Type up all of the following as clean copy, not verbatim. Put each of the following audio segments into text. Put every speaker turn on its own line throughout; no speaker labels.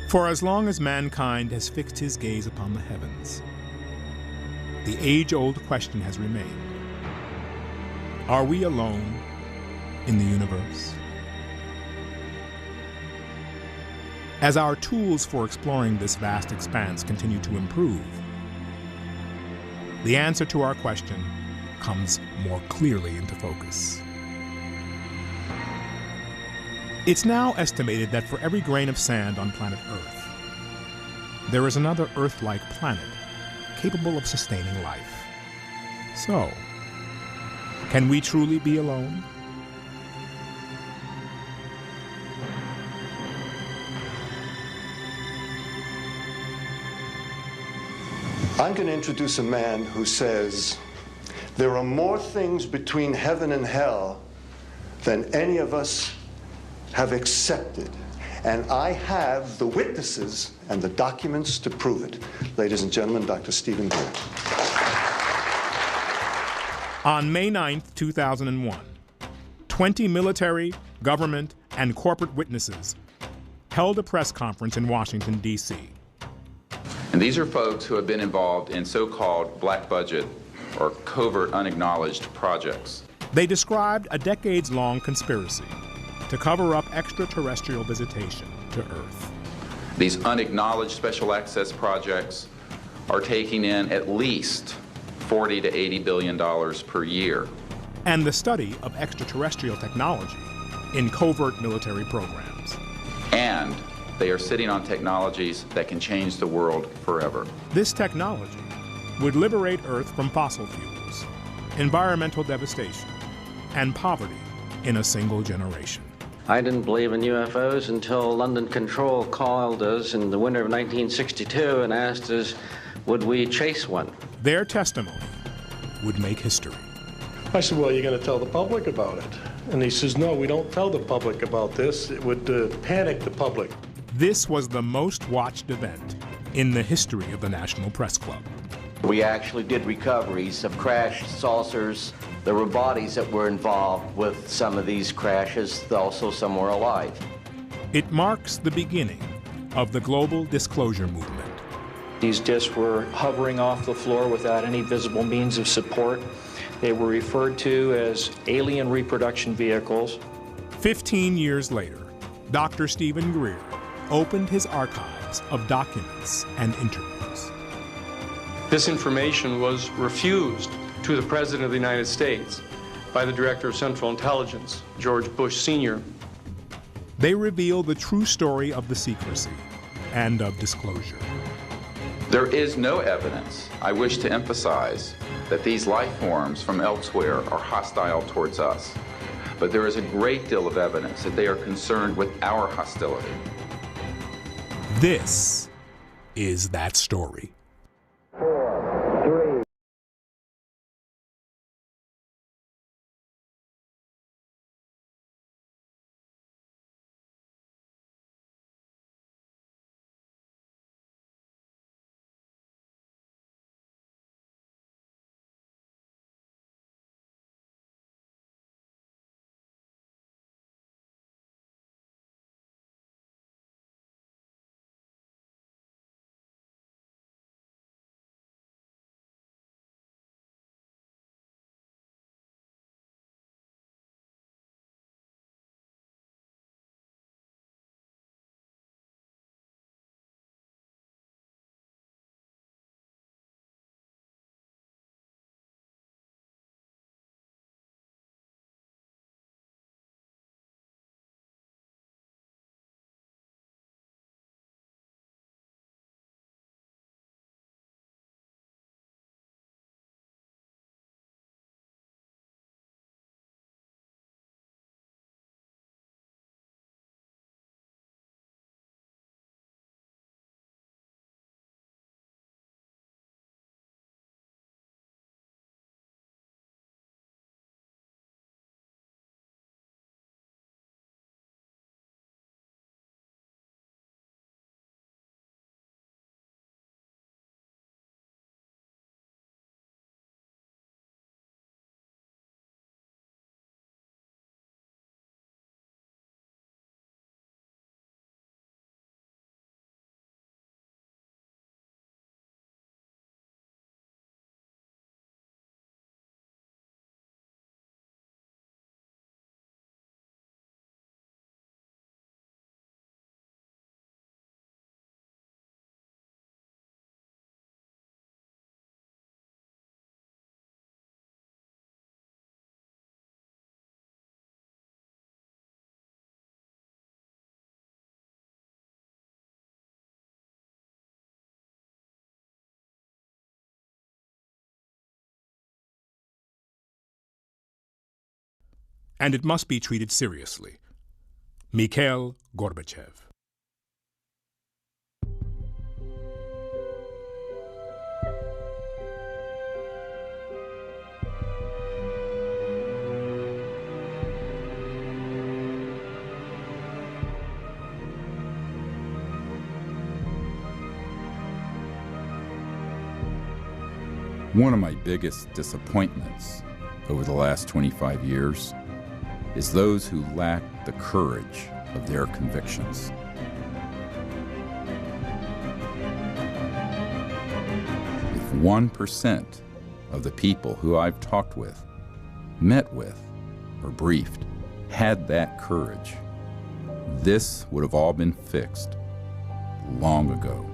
For as long as mankind has fixed his gaze upon the heavens, the age-old question has remained: are we alone in the universe? As our tools for exploring this vast expanse continue to improve, the answer to our question comes more clearly into focus. It's now estimated that for every grain of sand on planet Earth, there is another Earth-like planet capable of sustaining life. So, can we truly be alone?
I'm going to introduce a man who says there are more things between heaven and hell than any of us have accepted. And I have the witnesses and the documents to prove it. Ladies and gentlemen, Dr. Stephen Greer.
On May 9th, 2001, 20 military, government, and corporate witnesses held a press conference in Washington, D.C.
And these are folks who have been involved in so-called black budget or covert unacknowledged projects.
They described a decades-long conspiracy to cover up extraterrestrial visitation to Earth.
These unacknowledged special access projects are taking in at least $40 to $80 billion per year.
And the study of extraterrestrial technology in covert military programs.
And they are sitting on technologies that can change the world forever.
This technology would liberate Earth from fossil fuels, environmental devastation, and poverty in a single generation.
I didn't believe in UFOs until London Control called us in the winter of 1962 and asked us, would we chase one?
Their testimony would make history.
I said, well, you're going to tell the public about it. And he says, no, we don't tell the public about this. It would panic the public.
This was the most watched event in the history of the National Press Club.
We actually did recoveries of crashed saucers. There were bodies that were involved with some of these crashes, also some were alive.
It marks the beginning of the global disclosure movement.
These discs were hovering off the floor without any visible means of support. They were referred to as alien reproduction vehicles.
15 years later, Dr. Stephen Greer opened his archives of documents and interviews.
This information was refused to the President of the United States by the Director of Central Intelligence, George Bush Sr.
They reveal the true story of the secrecy and of disclosure.
There is no evidence, I wish to emphasize, that these life forms from elsewhere are hostile towards us. But there is a great deal of evidence that they are concerned with our hostility.
This is that story. and it must be treated seriously. Mikhail Gorbachev.
One of my biggest disappointments over the last 25 years is those who lack the courage of their convictions. If 1% of the people who I've talked with, met with, or briefed had that courage, this would have all been fixed long ago.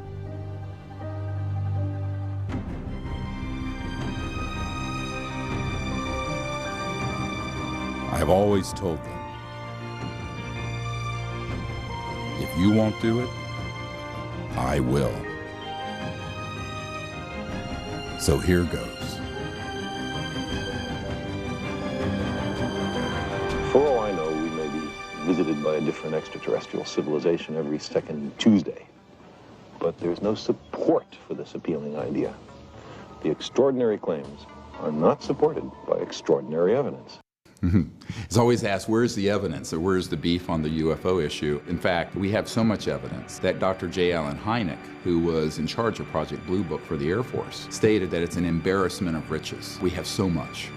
I have always told them, if you won't do it, I will. So here goes.
For all I know, we may be visited by a different extraterrestrial civilization every second Tuesday. But there's no support for this appealing idea. The extraordinary claims are not supported by extraordinary evidence.
It's always asked, where's the evidence or where's the beef on the UFO issue? In fact, we have so much evidence that Dr. J. Allen Hynek, who was in charge of Project Blue Book for the Air Force, stated that it's an embarrassment of riches. We have so much.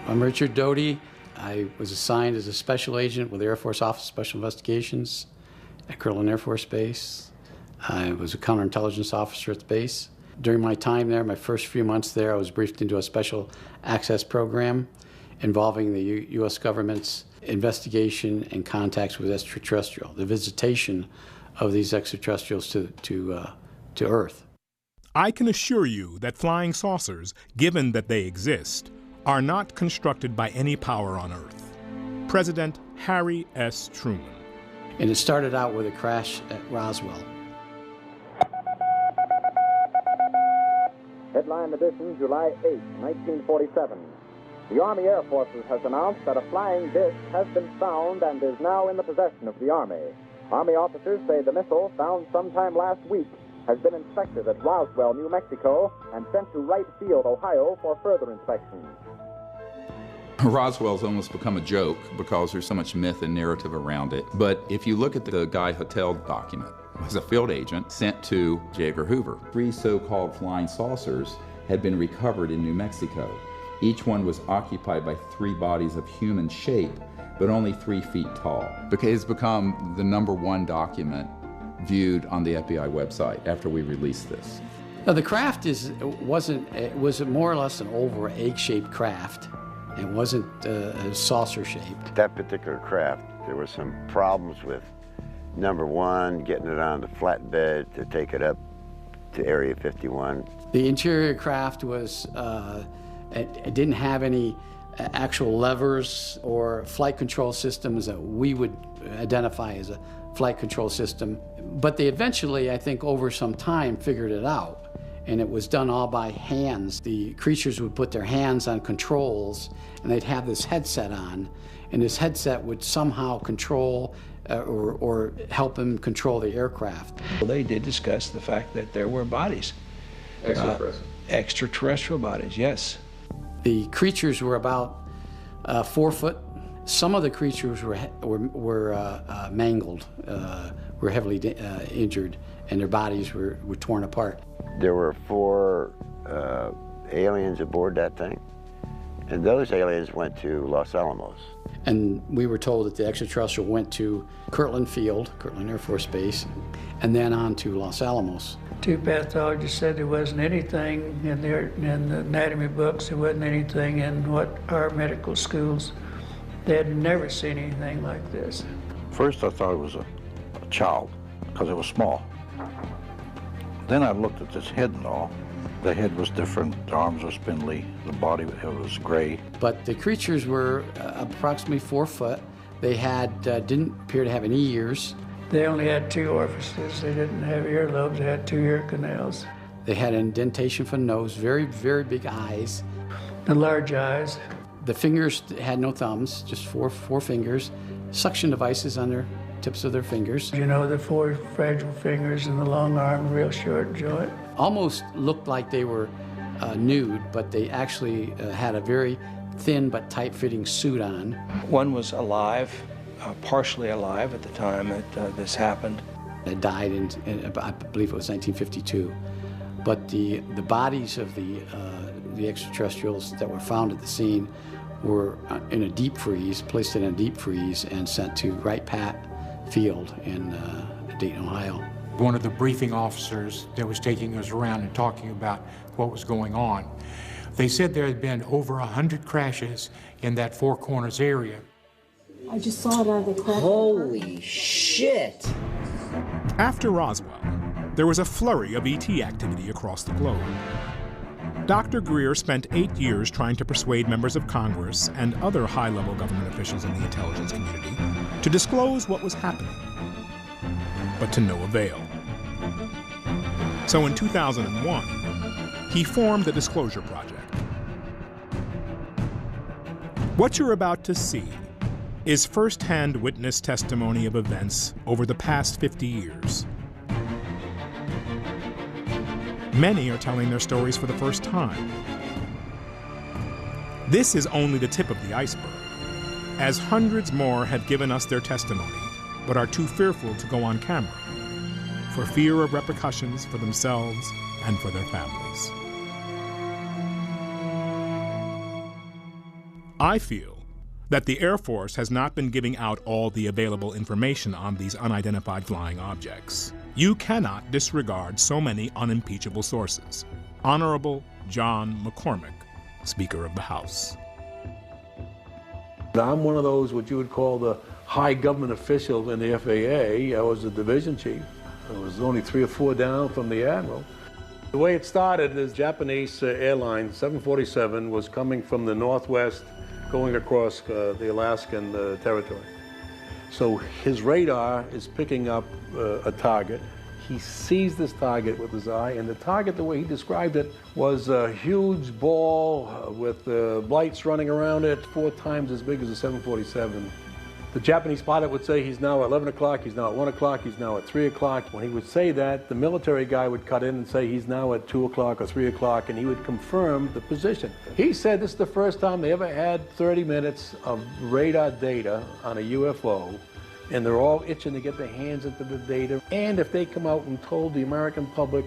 I'm Richard Doty. I was assigned as a special agent with the Air Force Office of Special Investigations at Kirtland Air Force Base. I was a counterintelligence officer at the base. During my time there, my first few months there, I was briefed into a special access program involving the U.S. government's investigation and contacts with extraterrestrial, the visitation of these extraterrestrials to Earth.
I can assure you that flying saucers, given that they exist, are not constructed by any power on Earth. President Harry S. Truman.
And it started out with a crash at Roswell.
Headline edition, July 8, 1947. The Army Air Forces has announced that a flying disc has been found and is now in the possession of the Army. Army officers say the missile, found sometime last week, has been inspected at Roswell, New Mexico, and sent to Wright Field, Ohio, for further inspection.
Roswell's almost become a joke because there's so much myth and narrative around it. But if you look at the Guy Hotel document, it was a field agent sent to J. Edgar Hoover. 3 so-called flying saucers had been recovered in New Mexico. Each one was occupied by 3 bodies of human shape, but only 3 feet tall. It's become the #1 document viewed on the FBI website after we released this.
Now, the craft was more or less an oval or egg-shaped craft. It wasn't saucer-shaped.
That particular craft, there were some problems with, #1, getting it on the flatbed to take it up to Area 51.
The interior craft was, it didn't have any actual levers or flight control systems that we would identify as a flight control system. But they eventually, I think, over some time, figured it out. And it was done all by hands. The creatures would put their hands on controls, and they'd have this headset on, and this headset would somehow control or help them control the aircraft.
Well, they did discuss the fact that there were bodies. Extraterrestrial bodies, yes.
The creatures were about 4 foot. Some of the creatures were mangled, were heavily injured, and their bodies were torn apart.
There were 4 aliens aboard that thing, and those aliens went to Los Alamos.
And we were told that the extraterrestrial went to Kirtland Field, Kirtland Air Force Base, and then on to Los Alamos.
2 pathologists said there wasn't anything in the anatomy books, there wasn't anything in what our medical schools. They had never seen anything like this.
First I thought it was a child, because it was small. Then I looked at its head and all. The head was different, the arms were spindly, the body was gray.
But the creatures were approximately 4 foot. They had didn't appear to have any ears.
They only had 2 orifices. They didn't have earlobes. They had 2 ear canals.
They had an indentation for the nose, very, very big eyes.
The large eyes.
The fingers had no thumbs, just four fingers, suction devices on their tips of their fingers.
You know, the 4 fragile fingers and the long arm, real short joint.
Almost looked like they were nude, but they actually had a very thin but tight-fitting suit on.
One was alive, partially alive at the time that this happened.
It died in I believe it was 1952. But the bodies of the extraterrestrials that were found at the scene were in a deep freeze, placed in a deep freeze, and sent to Wright Pat Field in Dayton, Ohio.
One of the briefing officers that was taking us around and talking about what was going on, they said there had been over 100 crashes in that Four Corners area.
I just saw it out of the crack.
Holy shit!
After Roswell, there was a flurry of ET activity across the globe. Dr. Greer spent 8 years trying to persuade members of Congress and other high-level government officials in the intelligence community to disclose what was happening, but to no avail. So in 2001, he formed the Disclosure Project. What you're about to see is first-hand witness testimony of events over the past 50 years. Many are telling their stories for the first time. This is only the tip of the iceberg, as hundreds more have given us their testimony, but are too fearful to go on camera, for fear of repercussions for themselves and for their families. I feel that the Air Force has not been giving out all the available information on these unidentified flying objects. You cannot disregard so many unimpeachable sources. Honorable John McCormick, Speaker of the House.
I'm one of those what you would call the high government official in the FAA. I was the division chief. I was only 3 or 4 down from the admiral. The way it started is Japanese airline 747 was coming from the northwest going across the Alaskan territory. So his radar is picking up a target. He sees this target with his eye, and the target, the way he described it, was a huge ball with lights running around it, 4 times as big as a 747. The Japanese pilot would say he's now at 11 o'clock, he's now at 1 o'clock, he's now at 3 o'clock. When he would say that, the military guy would cut in and say he's now at 2 o'clock or 3 o'clock, and he would confirm the position. He said this is the first time they ever had 30 minutes of radar data on a UFO, and they're all itching to get their hands into the data. And if they come out and told the American public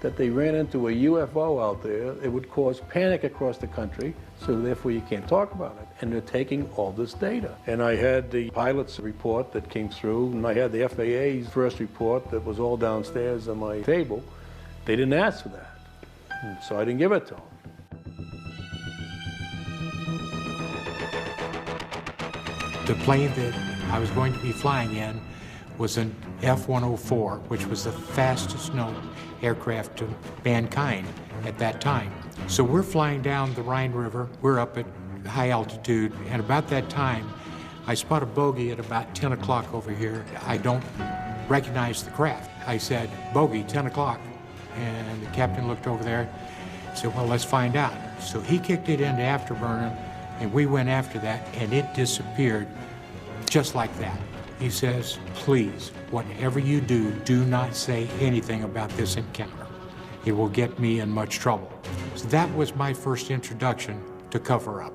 that they ran into a UFO out there, it would cause panic across the country, so therefore you can't talk about it. And they're taking all this data. And I had the pilot's report that came through, and I had the FAA's first report that was all downstairs on my table. They didn't ask for that, so I didn't give it to them.
The plane that I was going to be flying in was an F-104, which was the fastest known aircraft to mankind at that time. So we're flying down the Rhine River, we're up at high altitude, and about that time, I spot a bogey at about 10 o'clock over here. I don't recognize the craft. I said, bogey, 10 o'clock. And the captain looked over there and said, well, let's find out. So he kicked it into afterburner, and we went after that, and it disappeared just like that. He says, please, whatever you do, do not say anything about this encounter. It will get me in much trouble. So that was my first introduction to cover-up.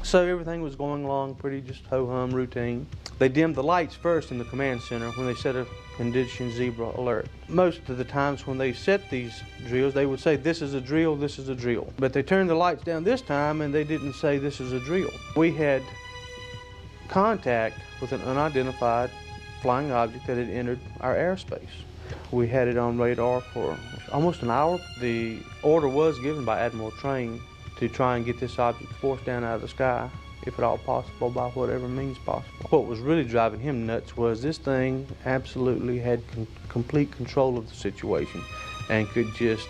So everything was going along pretty just ho-hum routine. They dimmed the lights first in the command center when they set a condition zebra alert. Most of the times when they set these drills, they would say, this is a drill, this is a drill. But they turned the lights down this time and they didn't say this is a drill. We had contact with an unidentified flying object that had entered our airspace. We had it on radar for almost an hour. The order was given by Admiral Train to try and get this object forced down out of the sky, if at all possible, by whatever means possible. What was really driving him nuts was this thing absolutely had complete control of the situation and could just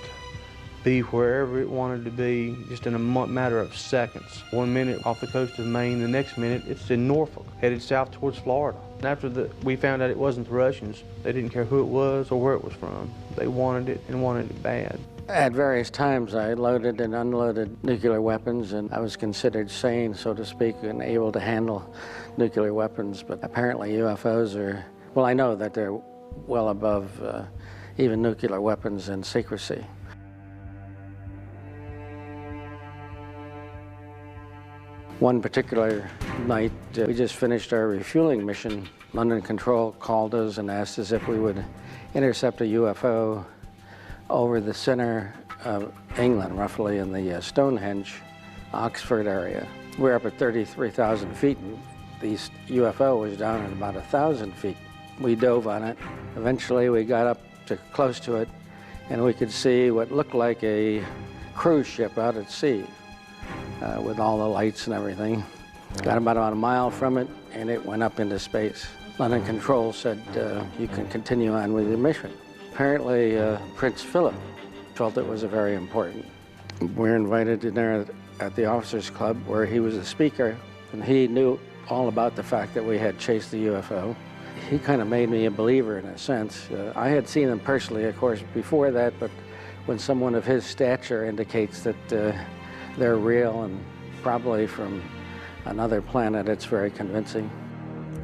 be wherever it wanted to be just in a matter of seconds. 1 minute off the coast of Maine, the next minute it's in Norfolk, headed south towards Florida. And after we found out it wasn't the Russians, they didn't care who it was or where it was from. They wanted it and wanted it bad.
At various times, I loaded and unloaded nuclear weapons, and I was considered sane, so to speak, and able to handle nuclear weapons. But apparently UFOs are, well, I know that they're well above even nuclear weapons in secrecy. One particular night, we just finished our refueling mission. London Control called us and asked us if we would intercept a UFO over the center of England, roughly in the Stonehenge, Oxford area. We're up at 33,000 feet, and the UFO was down at about 1,000 feet. We dove on it. Eventually, we got up to close to it, and we could see what looked like a cruise ship out at sea with all the lights and everything. Got about a mile from it, and it went up into space. London Control said, you can continue on with your mission. Apparently, Prince Philip felt it was very important. We're invited to dinner at the Officers Club, where he was the speaker, and he knew all about the fact that we had chased the UFO. He kind of made me a believer in a sense. I had seen him personally, of course, before that, but when someone of his stature indicates that they're real and probably from another planet, it's very convincing.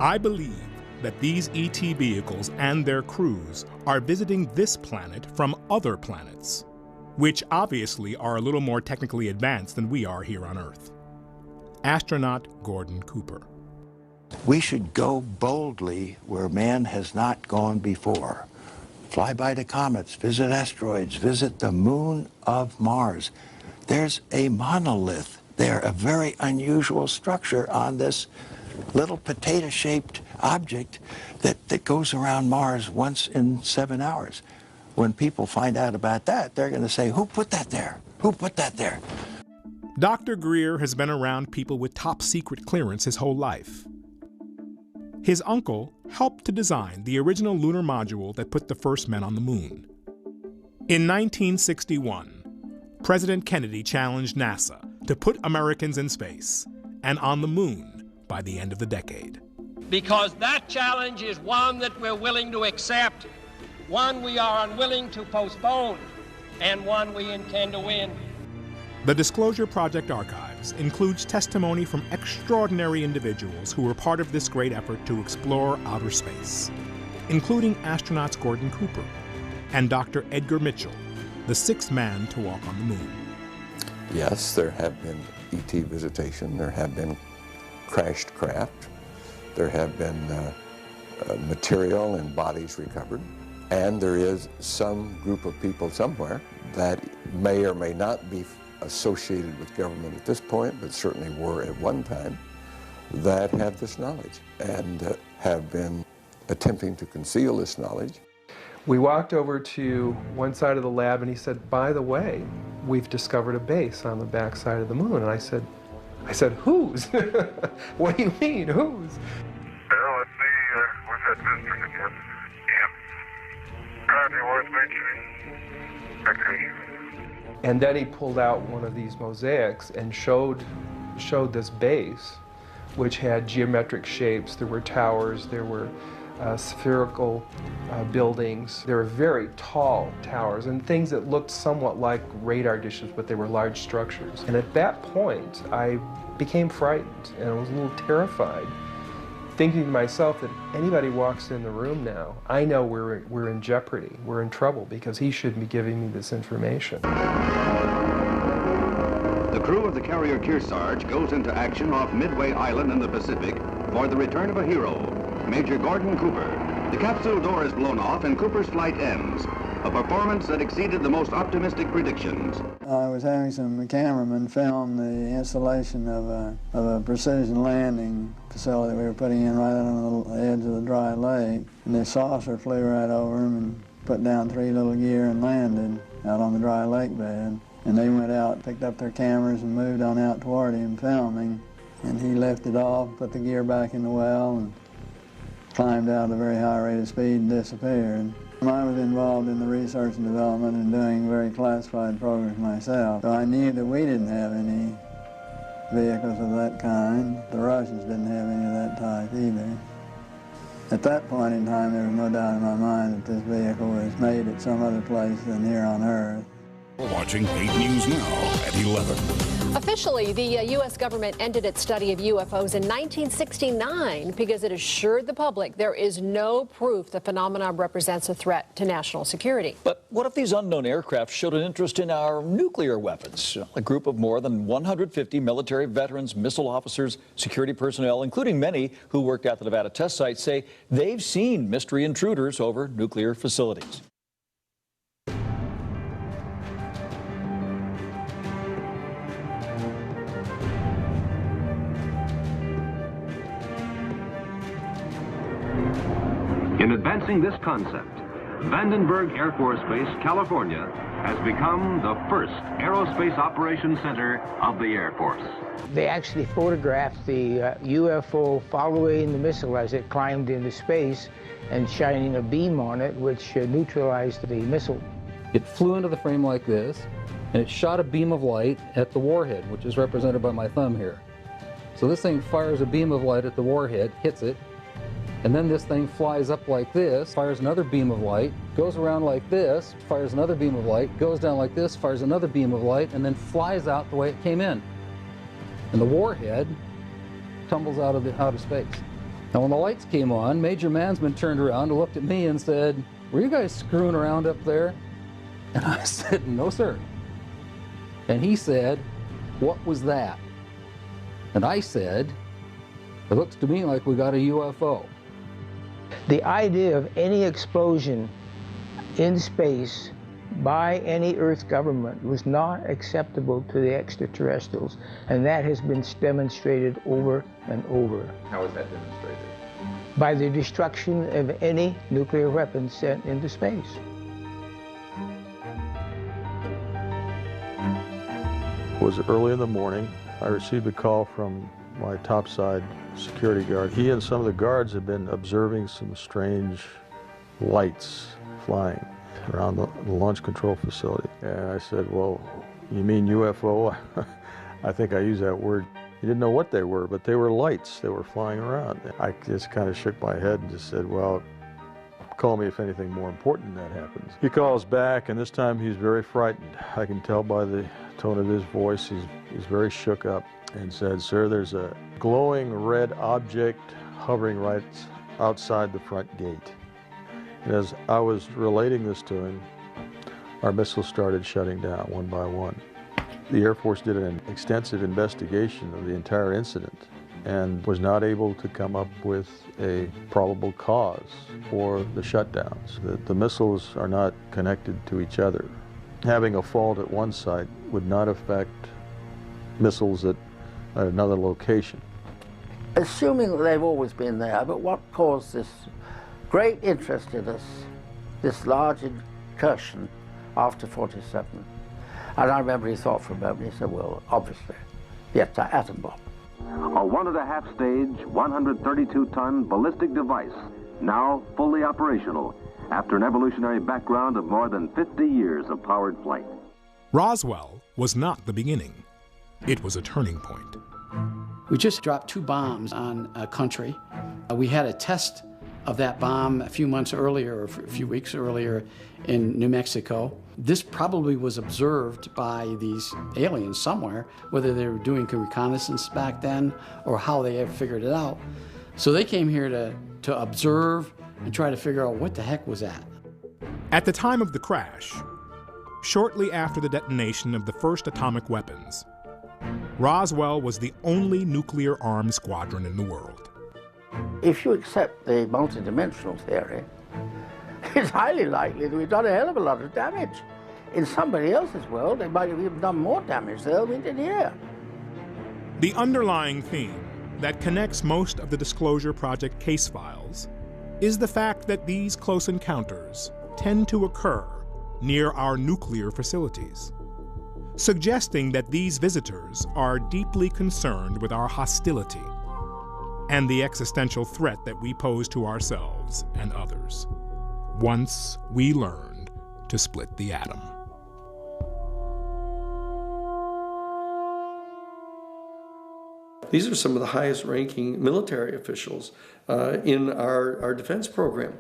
I believe that these ET vehicles and their crews are visiting this planet from other planets, which obviously are a little more technically advanced than we are here on Earth. Astronaut Gordon Cooper.
We should go boldly where man has not gone before. Fly by the comets, visit asteroids, visit the moon of Mars. There's a monolith there, a very unusual structure on this little potato-shaped object that goes around Mars once in 7 hours. When people find out about that, they're going to say, who put that there? Who put that there?
Dr. Greer has been around people with top-secret clearance his whole life. His uncle helped to design the original lunar module that put the first men on the moon. In 1961, President Kennedy challenged NASA to put Americans in space and on the moon by the end of the decade.
Because that challenge is one that we're willing to accept, one we are unwilling to postpone, and one we intend to win.
The Disclosure Project archives includes testimony from extraordinary individuals who were part of this great effort to explore outer space, including astronauts Gordon Cooper and Dr. Edgar Mitchell, the sixth man to walk on the moon.
Yes, there have been ET visitation, there have been crashed craft, there have been material and bodies recovered, and there is some group of people somewhere that may or may not be associated with government at this point, but certainly were at one time, that have this knowledge and have been attempting to conceal this knowledge.
We walked over to one side of the lab and he said, by the way, we've discovered a base on the back side of the moon. And I said, whose? What do you mean, whose?
Well, let's see, what's that district again? Yeah. Probably worth mentioning. Okay.
And then he pulled out one of these mosaics and showed this base, which had geometric shapes. There were towers, there were spherical buildings. There were very tall towers and things that looked somewhat like radar dishes, but they were large structures. And at that point, I became frightened and I was a little terrified, thinking to myself that anybody walks in the room now, I know we're in jeopardy, we're in trouble, because he shouldn't be giving me this information.
The crew of the carrier Kearsarge goes into action off Midway Island in the Pacific for the return of a hero, Major Gordon Cooper. The capsule door is blown off and Cooper's flight ends, a performance that exceeded the most optimistic predictions.
I was having some cameramen film the installation of a precision landing facility we were putting in right on the edge of the dry lake. And the saucer flew right over him and put down 3 little gear and landed out on the dry lake bed. And they went out, picked up their cameras and moved on out toward him filming. And he lifted off, put the gear back in the well, and climbed out at a very high rate of speed and disappeared. I was involved in the research and development and doing very classified programs myself, so I knew that we didn't have any vehicles of that kind. The Russians didn't have any of that type either. At that point in time, there was no doubt in my mind that this vehicle was made at some other place than here on Earth.
We're watching 8 News Now at 11.
Officially, the U.S. government ended its study of UFOs in 1969 because it assured the public there is no proof the phenomenon represents a threat to national security.
But what if these unknown aircraft showed an interest in our nuclear weapons? A group of more than 150 military veterans, missile officers, security personnel, including many who worked at the Nevada test site, say they've seen mystery intruders over nuclear facilities.
In advancing this concept, Vandenberg Air Force Base, California, has become the first aerospace operations center of the Air Force.
They actually photographed the UFO following the missile as it climbed into space and shining a beam on it, which neutralized the missile.
It flew into the frame like this, and it shot a beam of light at the warhead, which is represented by my thumb here. So this thing fires a beam of light at the warhead, hits it, and then this thing flies up like this, fires another beam of light, goes around like this, fires another beam of light, goes down like this, fires another beam of light, and then flies out the way it came in. And the warhead tumbles out of space. Now when the lights came on, Major Mansman turned around and looked at me and said, "Were you guys screwing around up there?" And I said, "No, sir." And he said, "What was that?" And I said, "It looks to me like we got a UFO."
The idea of any explosion in space by any Earth government was not acceptable to the extraterrestrials, and that has been demonstrated over and over.
How is that demonstrated?
By the destruction of any nuclear weapons sent into space.
It was early in the morning. I received a call from my topside security guard. He and some of the guards had been observing some strange lights flying around the launch control facility. And I said, "Well, you mean UFO?" I think I used that word. He didn't know what they were, but they were lights that were flying around. I just kind of shook my head and just said, "Well, call me if anything more important than that happens." He calls back, and this time he's very frightened. I can tell by the tone of his voice, he's very shook up, and said, "Sir, there's a glowing red object hovering right outside the front gate." And as I was relating this to him, our missiles started shutting down one by one. The Air Force did an extensive investigation of the entire incident and was not able to come up with a probable cause for the shutdowns. The missiles are not connected to each other. Having a fault at one site would not affect missiles at another location.
Assuming that they've always been there, but what caused this great interest in us, this large incursion after 47? And I remember he thought for a moment, he said, "Well, obviously, the atom bomb."
A 1.5 stage, 132-ton ballistic device, now fully operational after an evolutionary background of more than 50 years of powered flight.
Roswell was not the beginning. It was a turning point.
We just dropped 2 bombs on a country. We had a test of that bomb a few months earlier, or a few weeks earlier in New Mexico. This probably was observed by these aliens somewhere, whether they were doing reconnaissance back then or how they ever figured it out. So they came here to observe and try to figure out what the heck was that.
At the time of the crash, shortly after the detonation of the first atomic weapons, Roswell was the only nuclear-armed squadron in the world.
If you accept the multidimensional theory, it's highly likely that we've done a hell of a lot of damage. In somebody else's world, they might have even done more damage there than we did here.
The underlying theme that connects most of the Disclosure Project case files is the fact that these close encounters tend to occur near our nuclear facilities, suggesting that these visitors are deeply concerned with our hostility and the existential threat that we pose to ourselves and others. once we learned to split the atom.
These are some of the highest ranking military officials in our defense program.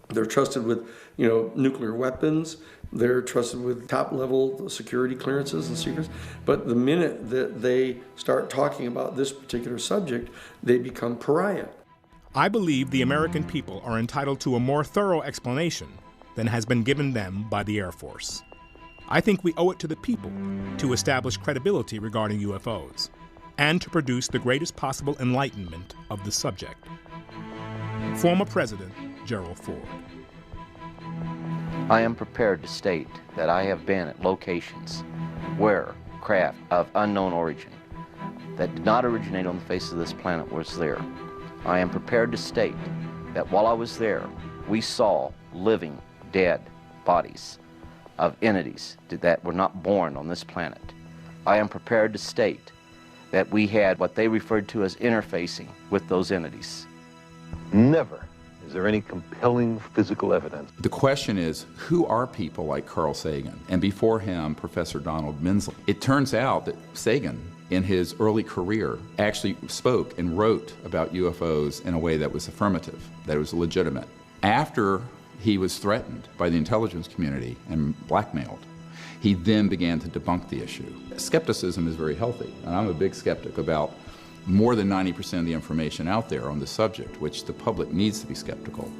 They're trusted with, nuclear weapons. They're trusted with top-level security clearances and secrets. But the minute that they start talking about this particular subject, they become pariah.
I believe the American people are entitled to a more thorough explanation than has been given them by the Air Force. I think we owe it to the people to establish credibility regarding UFOs and to produce the greatest possible enlightenment of the subject. Former President Gerald Ford.
I am prepared to state that I have been at locations where craft of unknown origin that did not originate on the face of this planet was there. I am prepared to state that while I was there, we saw living, dead bodies of entities that were not born on this planet. I am prepared to state that we had what they referred to as interfacing with those entities.
Never is there any compelling physical evidence.
The question is, who are people like Carl Sagan, and before him, Professor Donald Menzel? It turns out that Sagan, in his early career, actually spoke and wrote about UFOs in a way that was affirmative, that it was legitimate. After he was threatened by the intelligence community and blackmailed, he then began to debunk the issue. Skepticism is very healthy, and I'm a big skeptic about more than 90% of the information out there on the subject, which the public needs to be skeptical.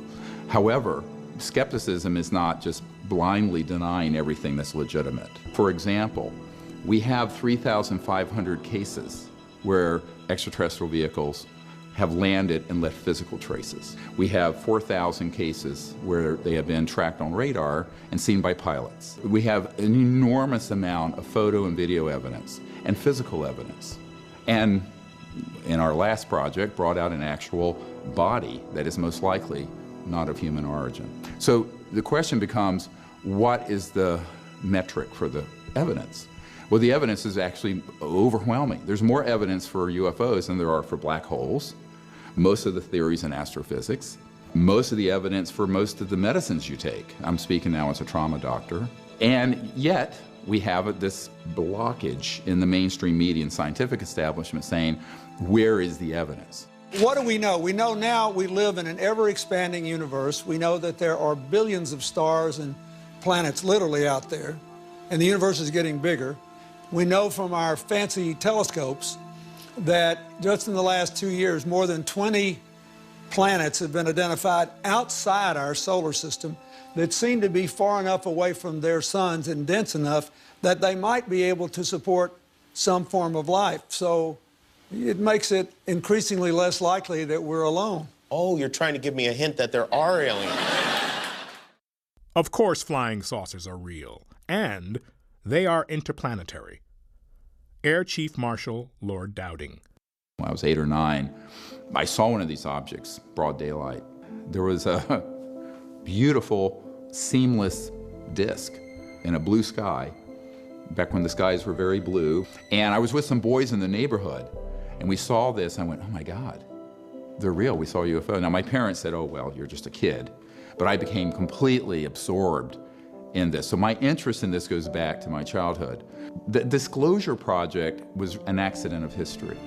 However, skepticism is not just blindly denying everything that's legitimate. For example, we have 3,500 cases where extraterrestrial vehicles have landed and left physical traces. We have 4,000 cases where they have been tracked on radar and seen by pilots. We have an enormous amount of photo and video evidence and physical evidence. And in our last project, brought out an actual body that is most likely not of human origin. So the question becomes, what is the metric for the evidence? Well, the evidence is actually overwhelming. There's more evidence for UFOs than there are for black holes, most of the theories in astrophysics, most of the evidence for most of the medicines you take. I'm speaking now as a trauma doctor. And yet, we have this blockage in the mainstream media and scientific establishment saying, where is the evidence?
What do we know? We know now we live in an ever-expanding universe. We know that there are billions of stars and planets literally out there, and the universe is getting bigger. We know from our fancy telescopes that just in the last 2 years, more than 20 planets have been identified outside our solar system that seem to be far enough away from their suns and dense enough that they might be able to support some form of life. So it makes it increasingly less likely that we're alone.
Oh, you're trying to give me a hint that there are aliens.
Of course, flying saucers are real, and they are interplanetary. Air Chief Marshal Lord Dowding.
When I was 8 or 9, I saw one of these objects, broad daylight. There was a beautiful, seamless disc in a blue sky, back when the skies were very blue. And I was with some boys in the neighborhood, and we saw this, and I went, oh my God, they're real, we saw a UFO. Now my parents said, oh well, you're just a kid. But I became completely absorbed in this. So my interest in this goes back to my childhood. The Disclosure Project was an accident of history.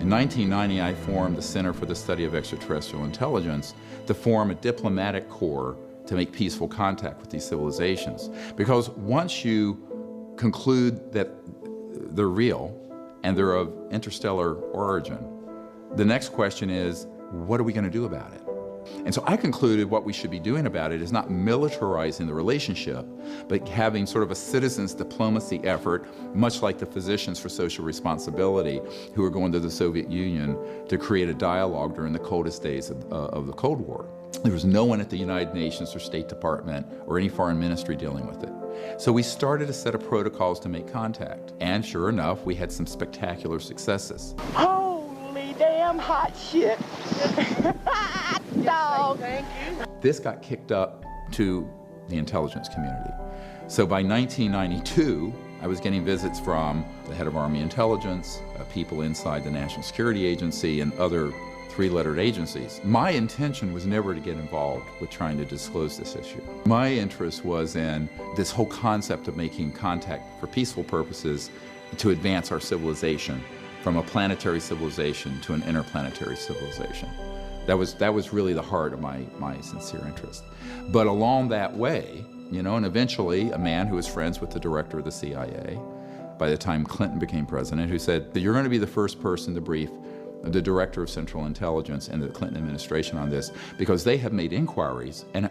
In 1990, I formed the Center for the Study of Extraterrestrial Intelligence to form a diplomatic corps to make peaceful contact with these civilizations. Because once you conclude that they're real and they're of interstellar origin, the next question is, what are we going to do about it? And so I concluded what we should be doing about it is not militarizing the relationship, but having sort of a citizens diplomacy effort, much like the Physicians for Social Responsibility, who were going to the Soviet Union to create a dialogue during the coldest days of the Cold War. There was no one at the United Nations or State Department or any foreign ministry dealing with it. So we started a set of protocols to make contact. And sure enough, we had some spectacular successes.
Holy damn hot shit. Dog. Thank you.
This got kicked up to the intelligence community. So by 1992, I was getting visits from the head of Army Intelligence, people inside the National Security Agency, and other three-lettered agencies. My intention was never to get involved with trying to disclose this issue. My interest was in this whole concept of making contact for peaceful purposes to advance our civilization from a planetary civilization to an interplanetary civilization. That was really the heart of my sincere interest. But along that way, you know, and eventually a man who was friends with the director of the CIA, by the time Clinton became president, who said that you're going to be the first person to brief the director of Central Intelligence and the Clinton administration on this, because they have made inquiries and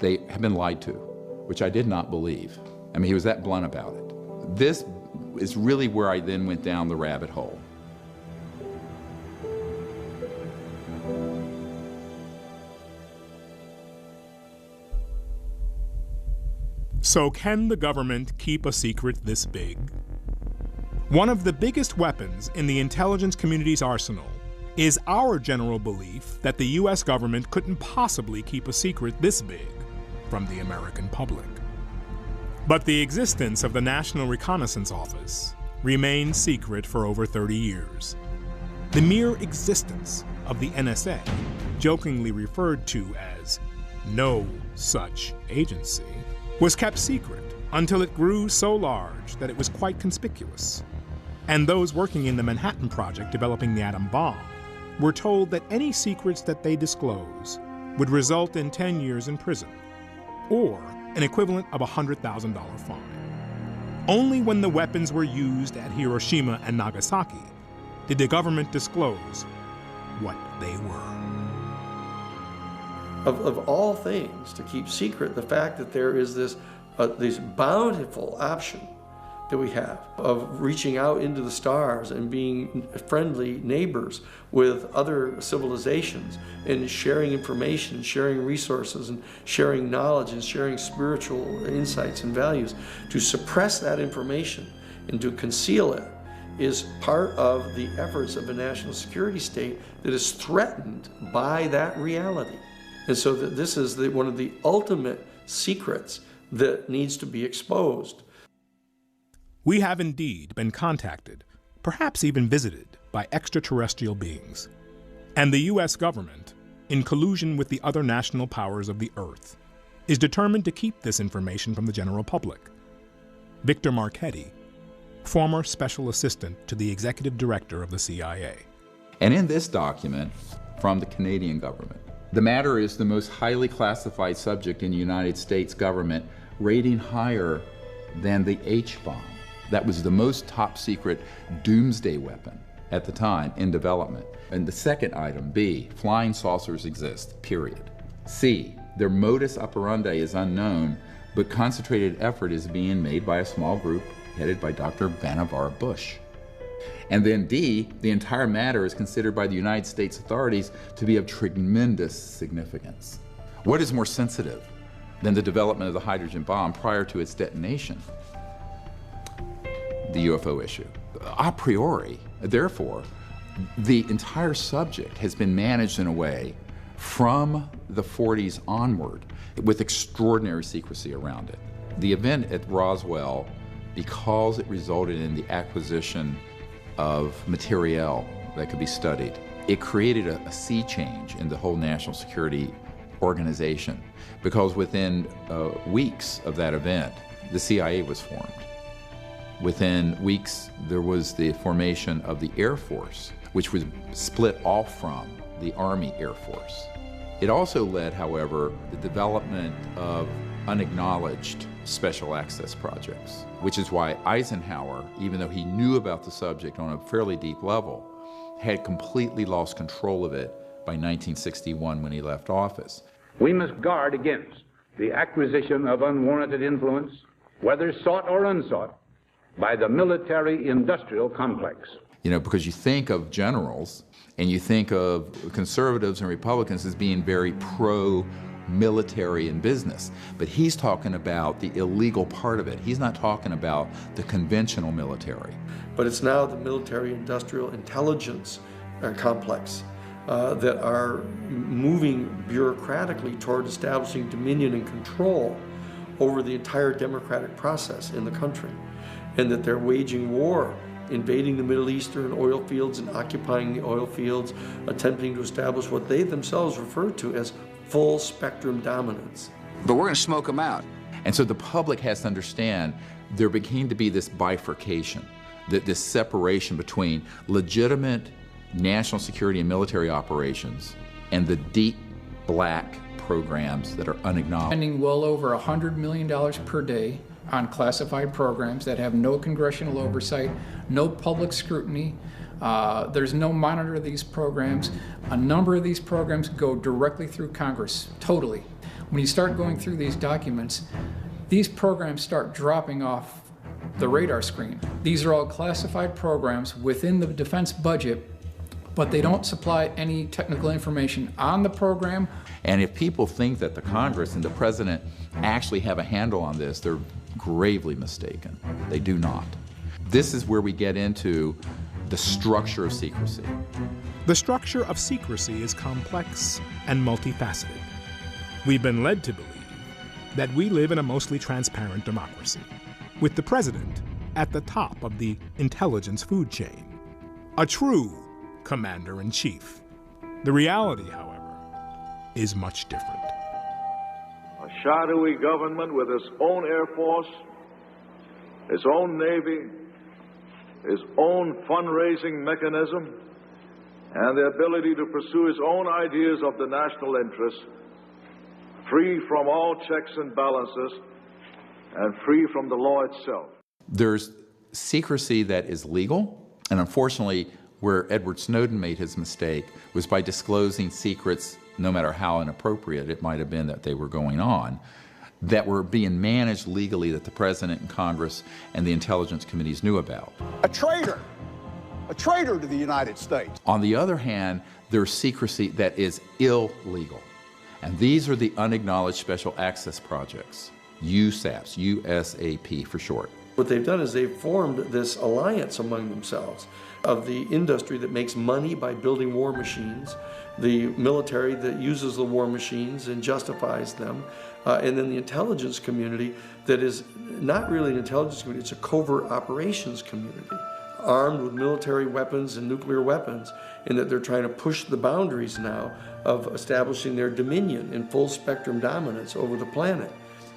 they have been lied to, which I did not believe. I mean, he was that blunt about it. This is really where I then went down the rabbit hole.
So can the government keep a secret this big? One of the biggest weapons in the intelligence community's arsenal is our general belief that the U.S. government couldn't possibly keep a secret this big from the American public. But the existence of the National Reconnaissance Office remained secret for over 30 years. The mere existence of the NSA, jokingly referred to as no such agency, was kept secret until it grew so large that it was quite conspicuous. And those working in the Manhattan Project developing the atom bomb were told that any secrets that they disclose would result in 10 years in prison, or an equivalent of a $100,000 fine. Only when the weapons were used at Hiroshima and Nagasaki did the government disclose what they were.
Of all things to keep secret, the fact that there is this bountiful option that we have of reaching out into the stars and being friendly neighbors with other civilizations and sharing information, sharing resources, and sharing knowledge and sharing spiritual insights and values. To suppress that information and to conceal it is part of the efforts of a national security state that is threatened by that reality. And so this is one of the ultimate secrets that needs to be exposed.
We have indeed been contacted, perhaps even visited, by extraterrestrial beings. And the U.S. government, in collusion with the other national powers of the Earth, is determined to keep this information from the general public. Victor Marchetti, former special assistant to the executive director of the CIA.
And in this document from the Canadian government, the matter is the most highly classified subject in the United States government, rating higher than the H-bomb. That was the most top secret doomsday weapon at the time in development. And the second item, B, flying saucers exist, period. C, their modus operandi is unknown, but concentrated effort is being made by a small group headed by Dr. Vannevar Bush. And then D, the entire matter is considered by the United States authorities to be of tremendous significance. What is more sensitive than the development of the hydrogen bomb prior to its detonation? The UFO issue. A priori, therefore, the entire subject has been managed in a way from the 40s onward with extraordinary secrecy around it. The event at Roswell, because it resulted in the acquisition of materiel that could be studied, it created a sea change in the whole national security organization, because within weeks of that event, the CIA was formed. Within weeks, there was the formation of the Air Force, which was split off from the Army Air Force. It also led, however, the development of unacknowledged special access projects, which is why Eisenhower, even though he knew about the subject on a fairly deep level, had completely lost control of it by 1961 when he left office.
We must guard against the acquisition of unwarranted influence, whether sought or unsought, by the military-industrial complex.
You know, because you think of generals and you think of conservatives and Republicans as being very pro-military in business, but he's talking about the illegal part of it. He's not talking about the conventional military.
But it's now the military-industrial intelligence complex that are moving bureaucratically toward establishing dominion and control over the entire democratic process in the country, and that they're waging war invading the Middle Eastern oil fields and occupying the oil fields, attempting to establish what they themselves refer to as full spectrum dominance.
But we're going to smoke them out.
And so the public has to understand there became to be this bifurcation, this separation between legitimate national security and military operations and the deep black programs that are unacknowledged.
Spending well over $100 million per day on classified programs that have no congressional oversight, no public scrutiny. There's no monitor of these programs. A number of these programs go directly through Congress, totally. When you start going through these documents, these programs start dropping off the radar screen. These are all classified programs within the defense budget, but they don't supply any technical information on the program.
And if people think that the Congress and the President actually have a handle on this, they're gravely mistaken. They do not. This is where we get into the structure of secrecy.
The structure of secrecy is complex and multifaceted. We've been led to believe that we live in a mostly transparent democracy, with the president at the top of the intelligence food chain, a true commander-in-chief. The reality, however, is much different.
A shadowy government with its own Air Force, its own Navy, its own fundraising mechanism, and the ability to pursue its own ideas of the national interest, free from all checks and balances, and free from the law itself.
There's secrecy that is legal, and unfortunately, where Edward Snowden made his mistake was by disclosing secrets, no matter how inappropriate it might have been that they were going on, that were being managed legally that the President and Congress and the intelligence committees knew about.
A traitor to the United States.
On the other hand, there's secrecy that is illegal. And these are the unacknowledged special access projects, USAPs, USAP for short.
What they've done is they've formed this alliance among themselves of the industry that makes money by building war machines, the military that uses the war machines and justifies them, and then the intelligence community that is not really an intelligence community, it's a covert operations community, armed with military weapons and nuclear weapons, in that they're trying to push the boundaries now of establishing their dominion in full spectrum dominance over the planet.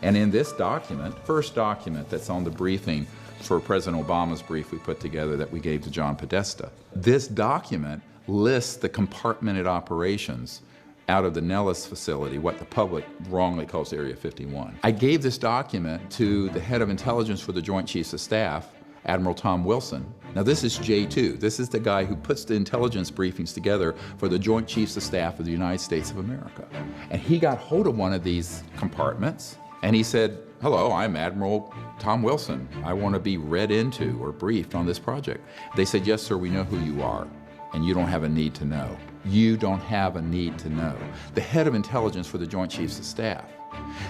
And in this document, first document that's on the briefing for President Obama's brief we put together that we gave to John Podesta, this document lists the compartmented operations out of the Nellis facility, what the public wrongly calls Area 51. I gave this document to the head of intelligence for the Joint Chiefs of Staff, Admiral Tom Wilson. Now this is J2. This is the guy who puts the intelligence briefings together for the Joint Chiefs of Staff of the United States of America. And he got hold of one of these compartments and he said, "Hello, I'm Admiral Tom Wilson. I want to be read into or briefed on this project." They said, "Yes, sir, we know who you are, and you don't have a need to know." You don't have a need to know. The head of intelligence for the Joint Chiefs of Staff.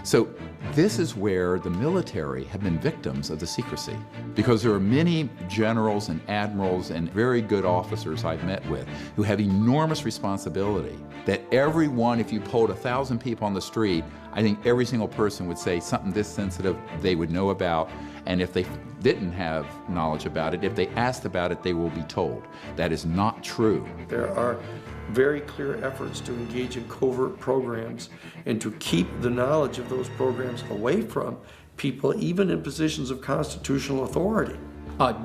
So this is where the military have been victims of the secrecy, because there are many generals and admirals and very good officers I've met with who have enormous responsibility that everyone, if you polled 1,000 people on the street, I think every single person would say something this sensitive they would know about, and if they didn't have knowledge about it, if they asked about it, they will be told. That is not true.
There are very clear efforts to engage in covert programs and to keep the knowledge of those programs away from people, even in positions of constitutional authority.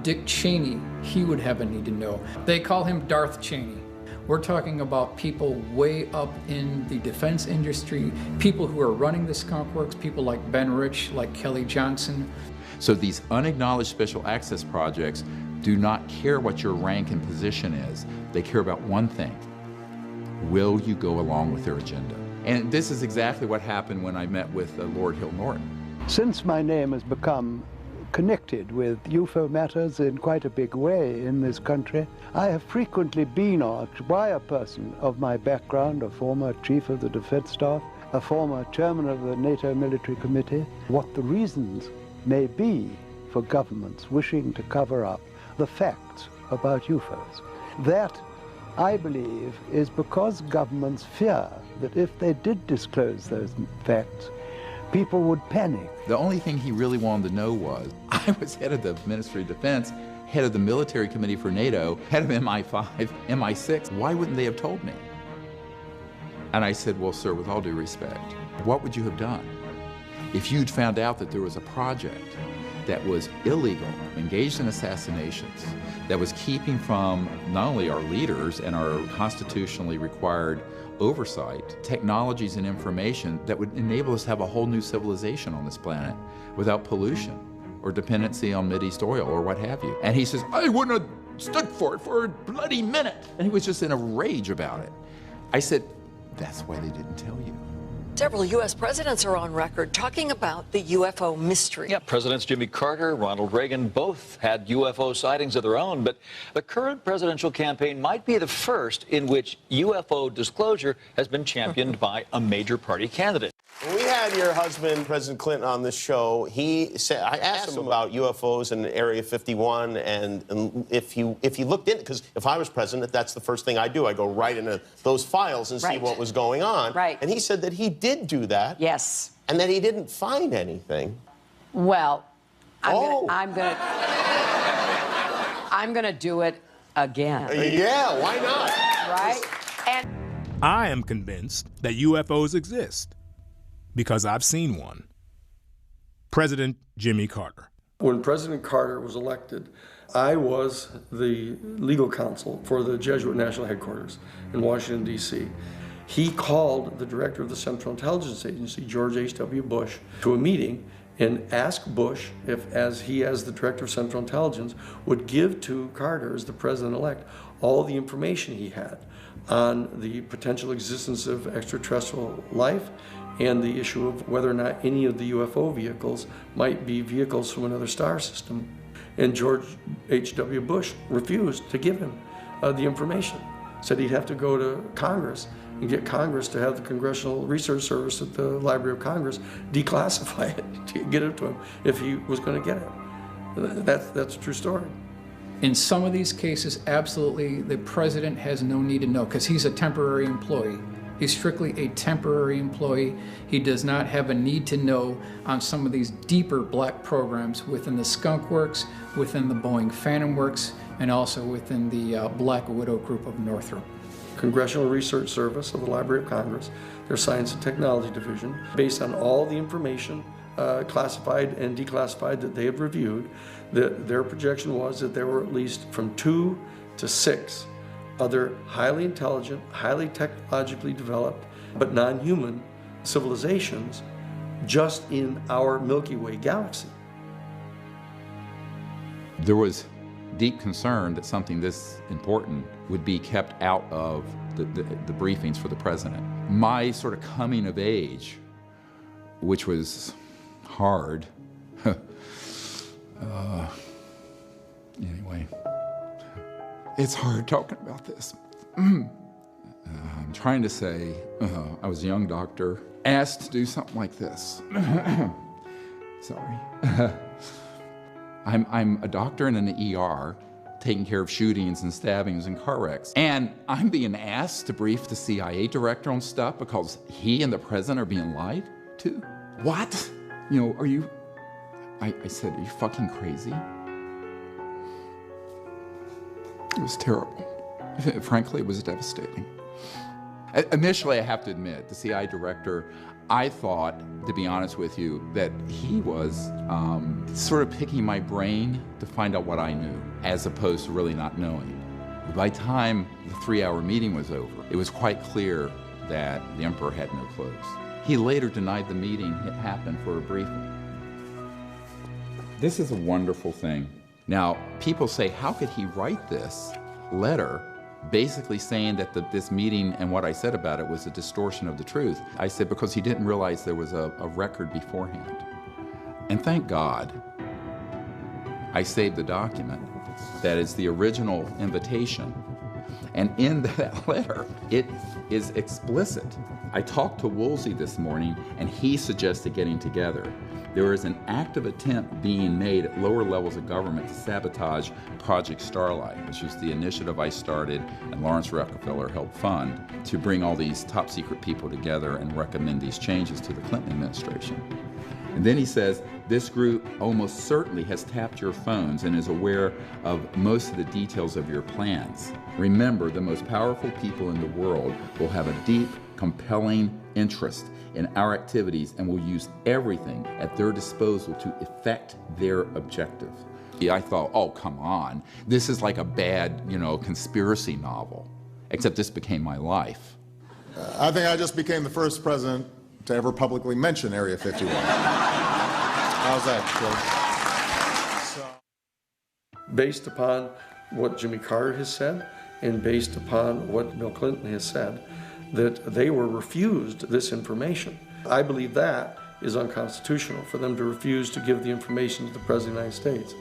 Dick Cheney, he would have a need to know. They call him Darth Cheney. We're talking about people way up in the defense industry, people who are running the skunk works, people like Ben Rich, like Kelly Johnson.
So these unacknowledged special access projects do not care what your rank and position is. They care about one thing. Will you go along with their agenda? And this is exactly what happened when I met with Lord Hill Norton.
Since my name has become connected with UFO matters in quite a big way in this country, I have frequently been asked by a person of my background, a former chief of the defense staff, a former chairman of the NATO Military Committee, what the reasons may be for governments wishing to cover up the facts about UFOs. That, I believe, is because governments fear that if they did disclose those facts, people would panic.
The only thing he really wanted to know was, I was head of the Ministry of Defense, head of the military committee for NATO, head of MI5, MI6. Why wouldn't they have told me? And I said, well, sir, with all due respect, what would you have done if you'd found out that there was a project that was illegal, engaged in assassinations, that was keeping from not only our leaders and our constitutionally required oversight, technologies and information that would enable us to have a whole new civilization on this planet without pollution or dependency on Mideast oil or what have you. And he says, I wouldn't have stood for it for a bloody minute. And he was just in a rage about it. I said, that's why they didn't tell you.
Several U.S. presidents are on record talking about the UFO mystery.
Yeah, Presidents Jimmy Carter, Ronald Reagan both had UFO sightings of their own, but the current presidential campaign might be the first in which UFO disclosure has been championed by a major party candidate.
When we had your husband, President Clinton, on this show, he said, I asked him about UFOs in Area 51, and if he looked in, because if I was president, that's the first thing I do. I go right into those files and see what was going on.
Right.
And he said that he did do that.
Yes.
And that he didn't find anything.
Well, I'm gonna do it again.
Yeah, why not?
Right? And
I am convinced that UFOs exist because I've seen one. President Jimmy Carter.
When President Carter was elected, I was the legal counsel for the Jesuit National Headquarters in Washington, D.C. He called the director of the Central Intelligence Agency, George H.W. Bush, to a meeting and asked Bush if, as the director of Central Intelligence, would give to Carter, as the president-elect, all the information he had on the potential existence of extraterrestrial life and the issue of whether or not any of the UFO vehicles might be vehicles from another star system. And George H.W. Bush refused to give him the information. Said he'd have to go to Congress and get Congress to have the Congressional Research Service at the Library of Congress declassify it to get it to him if he was going to get it. That's a true story.
In some of these cases, absolutely, the president has no need to know because he's a temporary employee. He's strictly a temporary employee. He does not have a need to know on some of these deeper black programs within the Skunk Works, within the Boeing Phantom Works, and also within the Black Widow Group of Northrop.
Congressional Research Service of the Library of Congress, their Science and Technology Division, based on all the information classified and declassified that they have reviewed, their projection was that there were at least from 2 to 6 other highly intelligent, highly technologically developed, but non-human civilizations just in our Milky Way galaxy.
There was deep concern that something this important would be kept out of the briefings for the president. My sort of coming of age, which was hard, anyway, it's hard talking about this. I'm trying to say, I was a young doctor, asked to do something like this. Sorry. I'm a doctor in an ER, taking care of shootings and stabbings and car wrecks. And I'm being asked to brief the CIA director on stuff because he and the president are being lied to? What? You know, are you... I said, are you fucking crazy? It was terrible. Frankly, it was devastating. Initially, I have to admit, the CIA director, I thought, to be honest with you, that he was sort of picking my brain to find out what I knew, as opposed to really not knowing. By the time the 3-hour meeting was over, it was quite clear that the emperor had no clothes. He later denied the meeting had happened for a briefing. This is a wonderful thing. Now, people say, how could he write this letter basically saying that this meeting and what I said about it was a distortion of the truth? I said, because he didn't realize there was a record beforehand. And thank God, I saved the document that is the original invitation. And in that letter, it is explicit. I talked to Woolsey this morning, and he suggested getting together. There is an active attempt being made at lower levels of government to sabotage Project Starlight, which is the initiative I started and Lawrence Rockefeller helped fund to bring all these top secret people together and recommend these changes to the Clinton administration. And then he says, this group almost certainly has tapped your phones and is aware of most of the details of your plans. Remember, the most powerful people in the world will have a deep, compelling interest in our activities and will use everything at their disposal to effect their objective. I thought, oh, come on. This is like a bad, conspiracy novel, except this became my life.
I think I just became the first president to ever publicly mention Area 51. How's that, Phil?
Based upon what Jimmy Carter has said and based upon what Bill Clinton has said, that they were refused this information. I believe that is unconstitutional for them to refuse to give the information to the President of the United States.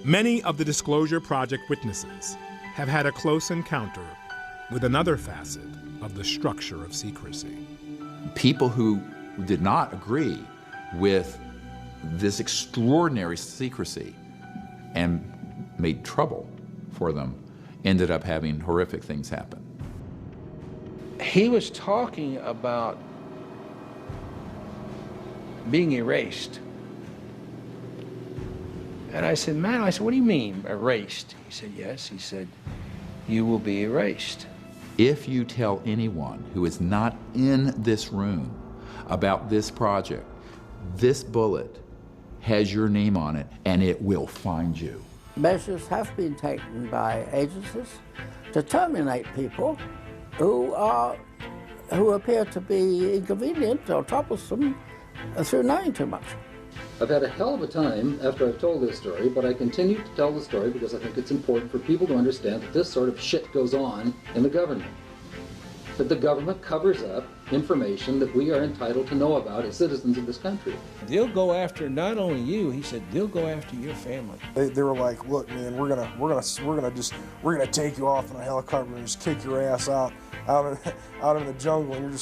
Many of the Disclosure Project witnesses have had a close encounter with another facet of the structure of secrecy.
People who did not agree with this extraordinary secrecy and made trouble for them ended up having horrific things happen.
He was talking about being erased. And I said, man, what do you mean, erased? He said, yes. He said, you will be erased.
If you tell anyone who is not in this room about this project, this bullet has your name on it and it will find you.
Measures have been taken by agencies to terminate people who appear to be inconvenient or troublesome through knowing too much.
I've had a hell of a time after I've told this story, but I continue to tell the story because I think it's important for people to understand that this sort of shit goes on in the government. That the government covers up information that we are entitled to know about as citizens of this country.
They'll go after not only you, he said, they'll go after your family.
They were like, look, man, we're gonna take you off in a helicopter and just kick your ass out in the jungle, and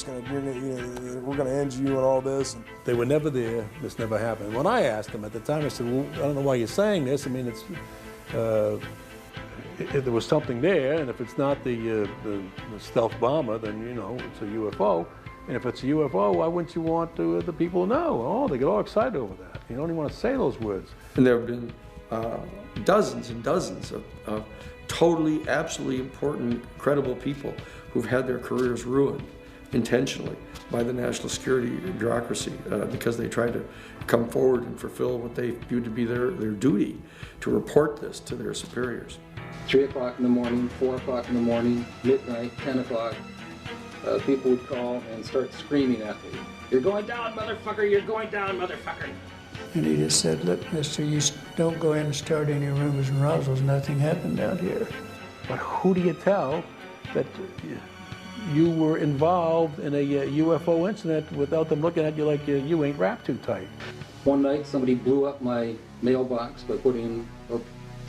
we're gonna end you and all this. And
they were never there. This never happened. When I asked them at the time, I said, well, I don't know why you're saying this. I mean, it's if there was something there, and if it's not the stealth bomber, then it's a UFO. And if it's a UFO, why wouldn't you want the people to know? Oh, they get all excited over that. You don't even want to say those words.
And there have been dozens and dozens of totally, absolutely important, credible people who've had their careers ruined intentionally by the national security bureaucracy because they tried to come forward and fulfill what they viewed to be their duty to report this to their superiors.
3 o'clock in the morning, 4 o'clock in the morning, midnight, 10 o'clock, people would call and start screaming at me. You're going down, motherfucker! You're going down, motherfucker!
And he just said, look, mister, you don't go in and start any rumors and Roswell's. Nothing happened out here.
But who do you tell that you were involved in a UFO incident without them looking at you like you ain't wrapped too tight?
One night, somebody blew up my mailbox by putting a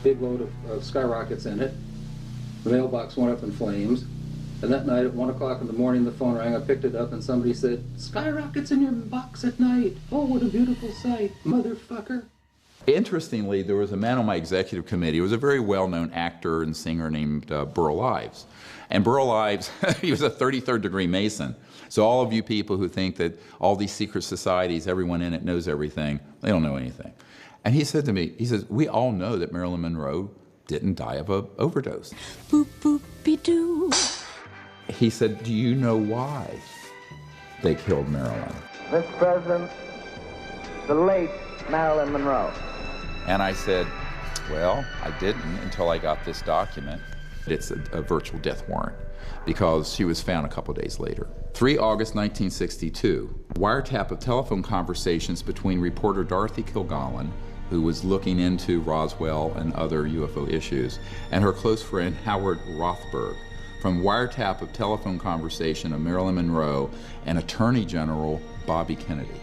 big load of skyrockets in it. The mailbox went up in flames. And that night at 1 o'clock in the morning, the phone rang. I picked it up and somebody said, skyrockets in your box at night. Oh, what a beautiful sight, motherfucker.
Interestingly, there was a man on my executive committee. He was a very well-known actor and singer named Burl Ives. And Burl Ives, he was a 33rd degree Mason. So all of you people who think that all these secret societies, everyone in it knows everything, they don't know anything. And he said to me, he says, we all know that Marilyn Monroe didn't die of an overdose.
Boop, boop-be-doo.
He said, do you know why they killed Marilyn?
Mr. President, the late Marilyn Monroe.
And I said, well, I didn't until I got this document. It's a virtual death warrant because she was found a couple days later. 3 August 1962, wiretap of telephone conversations between reporter Dorothy Kilgallen, who was looking into Roswell and other UFO issues, and her close friend Howard Rothberg, from wiretap of telephone conversation of Marilyn Monroe and Attorney General Bobby Kennedy.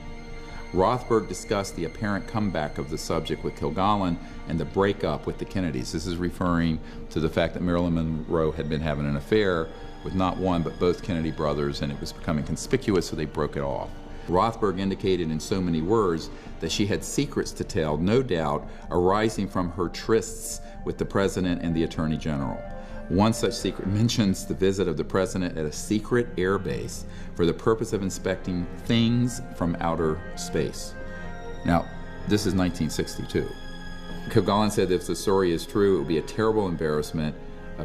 Rothberg discussed the apparent comeback of the subject with Kilgallen and the breakup with the Kennedys. This is referring to the fact that Marilyn Monroe had been having an affair with not one but both Kennedy brothers, and it was becoming conspicuous, so they broke it off. Rothberg indicated in so many words that she had secrets to tell, no doubt arising from her trysts with the President and the Attorney General. One such secret mentions the visit of the President at a secret air base for the purpose of inspecting things from outer space. Now, this is 1962. Kogan said if the story is true, it would be a terrible embarrassment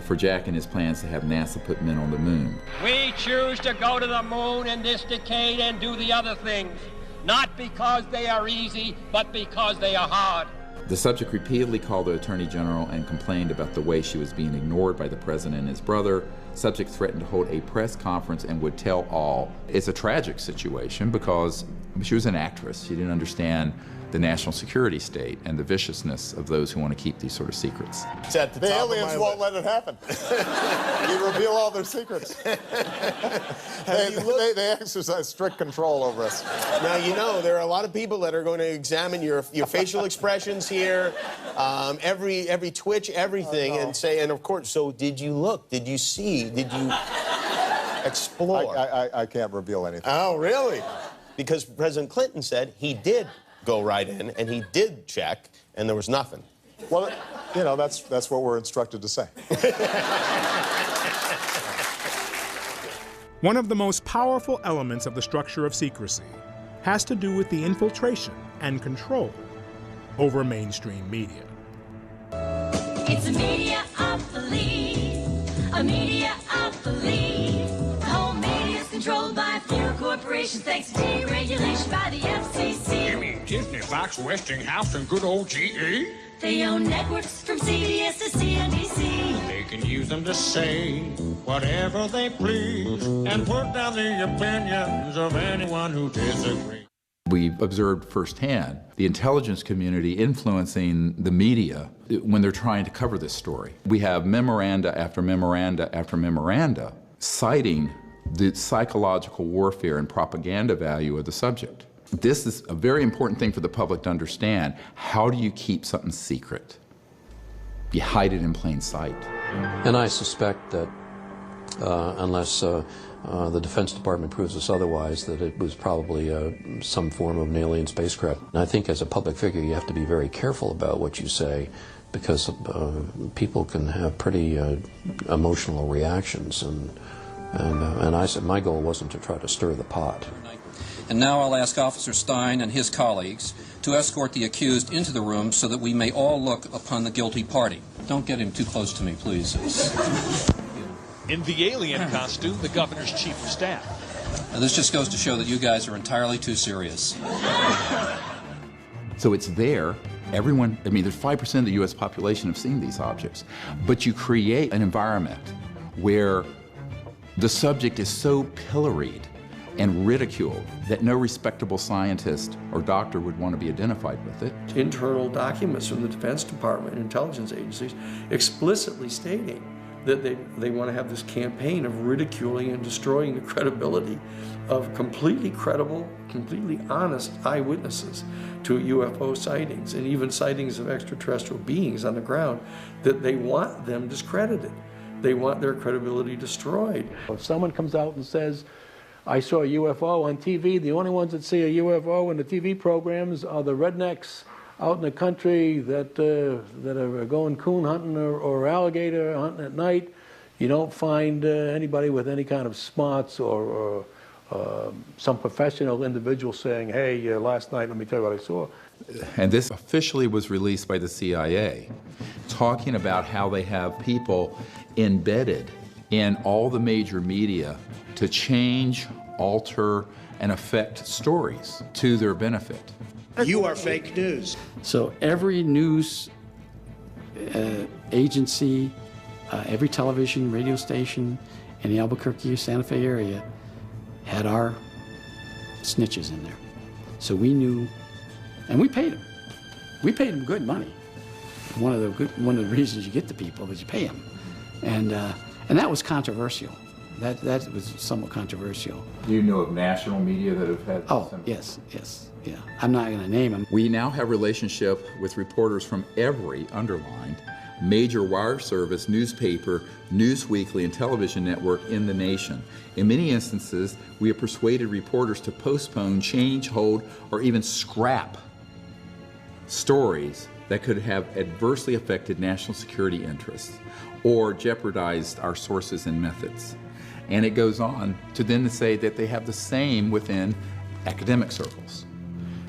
for Jack and his plans to have NASA put men on the moon.
We choose to go to the moon in this decade and do the other things, not because they are easy, but because they are hard.
The subject repeatedly called the Attorney General and complained about the way she was being ignored by the President and his brother. Subject threatened to hold a press conference and would tell all. It's a tragic situation because she was an actress. She didn't understand the national security state and the viciousness of those who want to keep these sort of secrets.
The aliens won't let it happen. You reveal all their secrets. They exercise strict control over us.
Now, you know, there are a lot of people that are going to examine your facial expressions here, every twitch, everything, and say, and of course, so did you look? Did you see? Did you explore?
I can't reveal anything.
Oh, really? Because President Clinton said he did go right in, and he did check, and there was nothing.
Well, you know, that's what we're instructed to say.
One of the most powerful elements of the structure of secrecy has to do with the infiltration and control over mainstream media.
It's a media of belief, a media of belief. The whole media is controlled by a few corporations thanks to deregulation by the FCC.
You mean Disney, Fox, Westinghouse, and good old GE?
They own networks from CBS to CNBC.
They can use them to say whatever they please and put down the opinions of anyone who disagrees.
We've observed firsthand the intelligence community influencing the media when they're trying to cover this story. We have memoranda after memoranda after memoranda citing the psychological warfare and propaganda value of the subject. This is a very important thing for the public to understand. How do you keep something secret? You hide it in plain sight.
And I suspect that unless the Defense Department proves us otherwise, that it was probably some form of an alien spacecraft. And I think as a public figure you have to be very careful about what you say, because people can have pretty emotional reactions, and I said my goal wasn't to try to stir the pot.
And now I'll ask Officer Stein and his colleagues to escort the accused into the room so that we may all look upon the guilty party. Don't get him too close to me, please.
In the alien costume, the governor's chief of staff.
Now, this just goes to show that you guys are entirely too serious.
So it's there. Everyone, I mean, there's 5% of the U.S. population have seen these objects. But you create an environment where the subject is so pilloried and ridiculed that no respectable scientist or doctor would want to be identified with it.
Internal documents from the Defense Department and intelligence agencies explicitly stating that they want to have this campaign of ridiculing and destroying the credibility of completely credible, completely honest eyewitnesses to UFO sightings, and even sightings of extraterrestrial beings on the ground, that they want them discredited. They want their credibility destroyed.
If someone comes out and says, I saw a UFO on TV, the only ones that see a UFO in the TV programs are the rednecks out in the country that are going coon hunting or alligator hunting at night. You don't find anybody with any kind of smarts or some professional individual saying, hey, last night, let me tell you what I saw.
And this officially was released by the CIA, talking about how they have people embedded in all the major media to change, alter, and affect stories to their benefit.
You are fake news.
So every news agency, every television, radio station in the Albuquerque, Santa Fe area had our snitches in there. So we knew, and we paid them. We paid them good money. One of the reasons you get the people is you pay them, and that was controversial. That was somewhat controversial.
Do you know of national media that have had?
Oh, yes. Yeah, I'm not going to name them.
We now have relationship with reporters from every underlined major wire service, newspaper, news weekly, and television network in the nation. In many instances, we have persuaded reporters to postpone, change, hold, or even scrap stories that could have adversely affected national security interests or jeopardized our sources and methods. And it goes on to then say that they have the same within academic circles.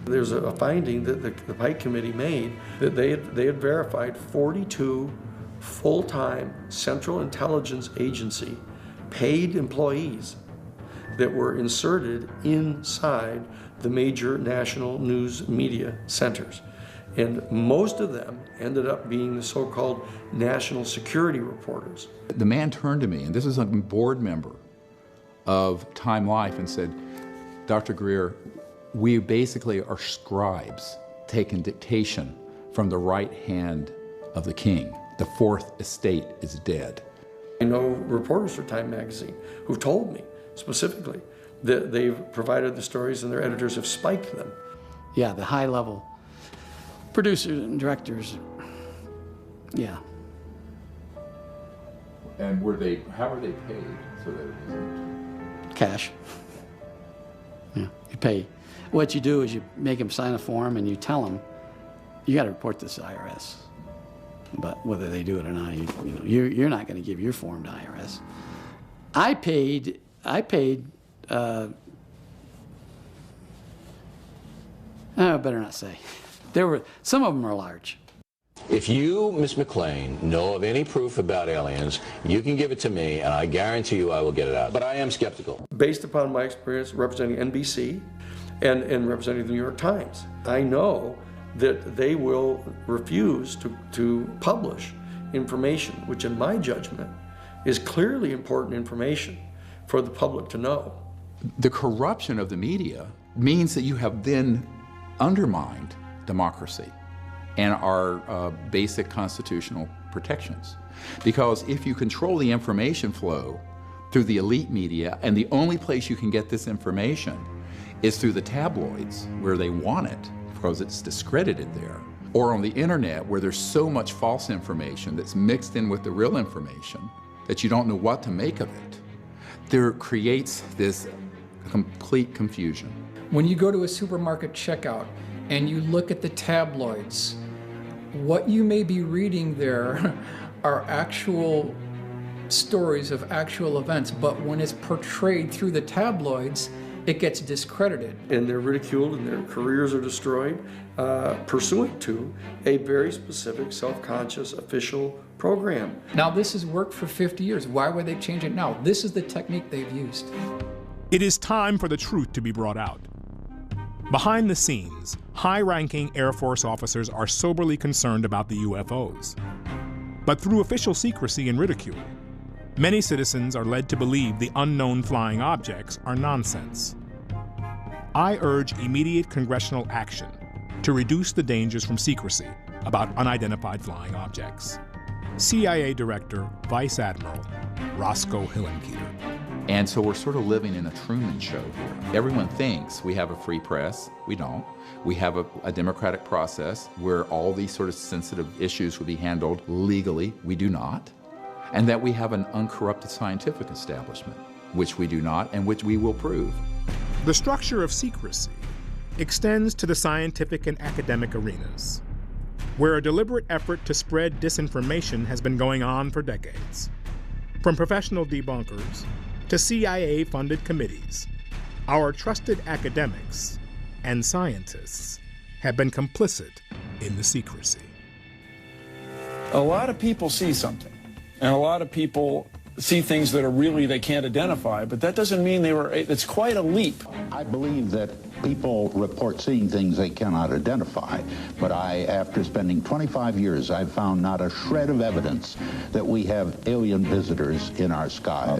There's a finding that the Pike Committee made that they had verified 42 full-time Central Intelligence Agency paid employees that were inserted inside the major national news media centers. And most of them ended up being the so-called national security reporters.
The man turned to me, and this is a board member of Time Life, and said, Dr. Greer, we basically are scribes taking dictation from the right hand of the king. The fourth estate is dead.
I know reporters for Time magazine who've told me specifically that they've provided the stories and their editors have spiked them.
Yeah, the high-level producers and directors, yeah.
And how were they paid so that it isn't?
Cash. Yeah, you pay. What you do is you make them sign a form and you tell them, you got to report this to IRS. But whether they do it or not, you're not going to give your form to IRS. I paid, I better not say. Some of them are large.
If you, Ms. McClain, know of any proof about aliens, you can give it to me, and I guarantee you I will get it out. But I am skeptical.
Based upon my experience representing NBC and representing the New York Times, I know that they will refuse to publish information, which in my judgment is clearly important information for the public to know.
The corruption of the media means that you have then undermined democracy and our basic constitutional protections. Because if you control the information flow through the elite media, and the only place you can get this information is through the tabloids where they want it because it's discredited there, or on the internet where there's so much false information that's mixed in with the real information that you don't know what to make of it, there creates this complete confusion.
When you go to a supermarket checkout and you look at the tabloids, what you may be reading there are actual stories of actual events, but when it's portrayed through the tabloids, it gets discredited.
And they're ridiculed and their careers are destroyed pursuant to a very specific self-conscious official program.
Now this has worked for 50 years. Why would they change it now? This is the technique they've used.
It is time for the truth to be brought out. Behind the scenes, high-ranking Air Force officers are soberly concerned about the UFOs. But through official secrecy and ridicule, many citizens are led to believe the unknown flying objects are nonsense. I urge immediate congressional action to reduce the dangers from secrecy about unidentified flying objects. CIA Director, Vice Admiral Roscoe Hillenkoetter.
And so we're sort of living in a Truman Show here. Everyone thinks we have a free press. We don't. We have a democratic process where all these sort of sensitive issues would be handled legally. We do not. And that we have an uncorrupted scientific establishment, which we do not, and which we will prove.
The structure of secrecy extends to the scientific and academic arenas, where a deliberate effort to spread disinformation has been going on for decades. From professional debunkers to CIA-funded committees, our trusted academics and scientists have been complicit in the secrecy.
A lot of people see something, and a lot of people see things that are really they can't identify, but that doesn't mean it's quite a leap.
I believe that people report seeing things they cannot identify, but after spending 25 years, I've found not a shred of evidence that we have alien visitors in our skies.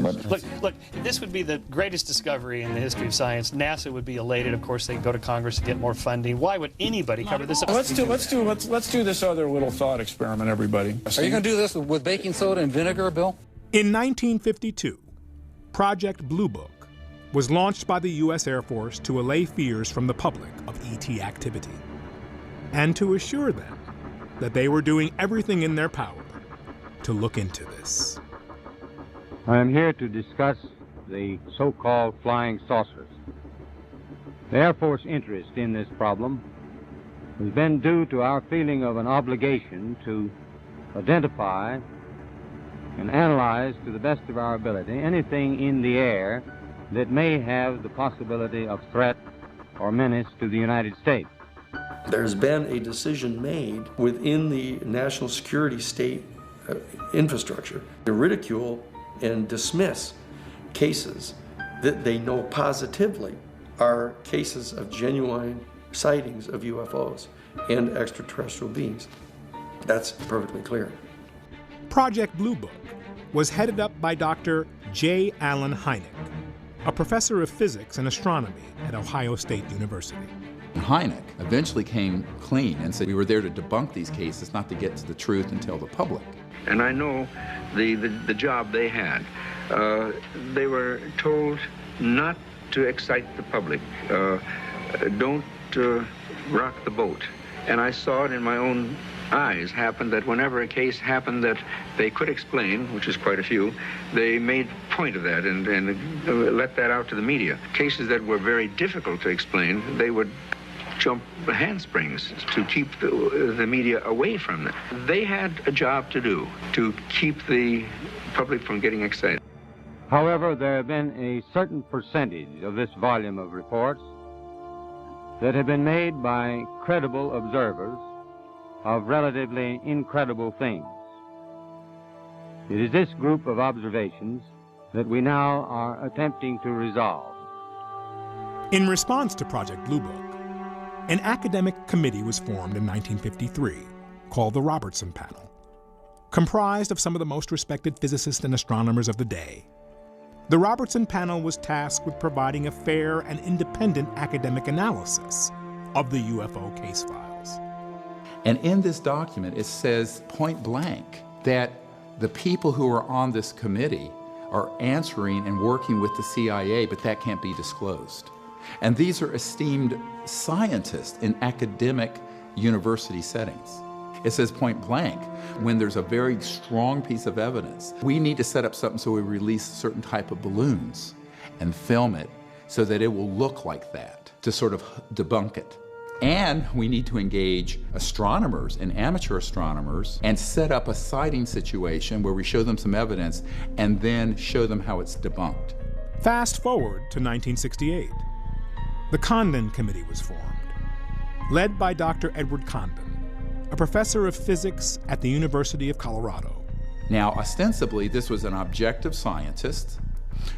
Look, this would be the greatest discovery in the history of science. NASA would be elated. Of course, they'd go to Congress to get more funding. Why would anybody cover this up?
Let's do this other little thought experiment, everybody.
Are you going to do this with baking soda and vinegar, Bill?
In 1952, Project Blue Book was launched by the U.S. Air Force to allay fears from the public of ET activity and to assure them that they were doing everything in their power to look into this.
I am here to discuss the so-called flying saucers. The Air Force interest in this problem has been due to our feeling of an obligation to identify and analyze to the best of our ability anything in the air that may have the possibility of threat or menace to the United States.
There's been a decision made within the national security state infrastructure to ridicule and dismiss cases that they know positively are cases of genuine sightings of UFOs and extraterrestrial beings. That's perfectly clear.
Project Blue Book was headed up by Dr. J. Allen Hynek, a professor of physics and astronomy at Ohio State University.
Hynek eventually came clean and said we were there to debunk these cases, not to get to the truth and tell the public.
And I know the job they had. They were told not to excite the public. Don't rock the boat. And I saw it in my own eyes happen that whenever a case happened that they could explain, which is quite a few, they made point of that and let that out to the media. Cases that were very difficult to explain, they would jump handsprings to keep the media away from them. They had a job to do to keep the public from getting excited.
However, there have been a certain percentage of this volume of reports that have been made by credible observers of relatively incredible things. It is this group of observations that we now are attempting to resolve.
In response to Project Blue Book, an academic committee was formed in 1953 called the Robertson Panel, comprised of some of the most respected physicists and astronomers of the day. The Robertson Panel was tasked with providing a fair and independent academic analysis of the UFO case files.
And in this document, it says point blank that the people who are on this committee are answering and working with the CIA, but that can't be disclosed. And these are esteemed scientists in academic university settings. It says point blank, when there's a very strong piece of evidence, we need to set up something so we release a certain type of balloons and film it so that it will look like that, to sort of debunk it. And we need to engage astronomers and amateur astronomers and set up a sighting situation where we show them some evidence and then show them how it's debunked.
Fast forward to 1968. The Condon Committee was formed, led by Dr. Edward Condon, a professor of physics at the University of Colorado.
Now, ostensibly, this was an objective scientist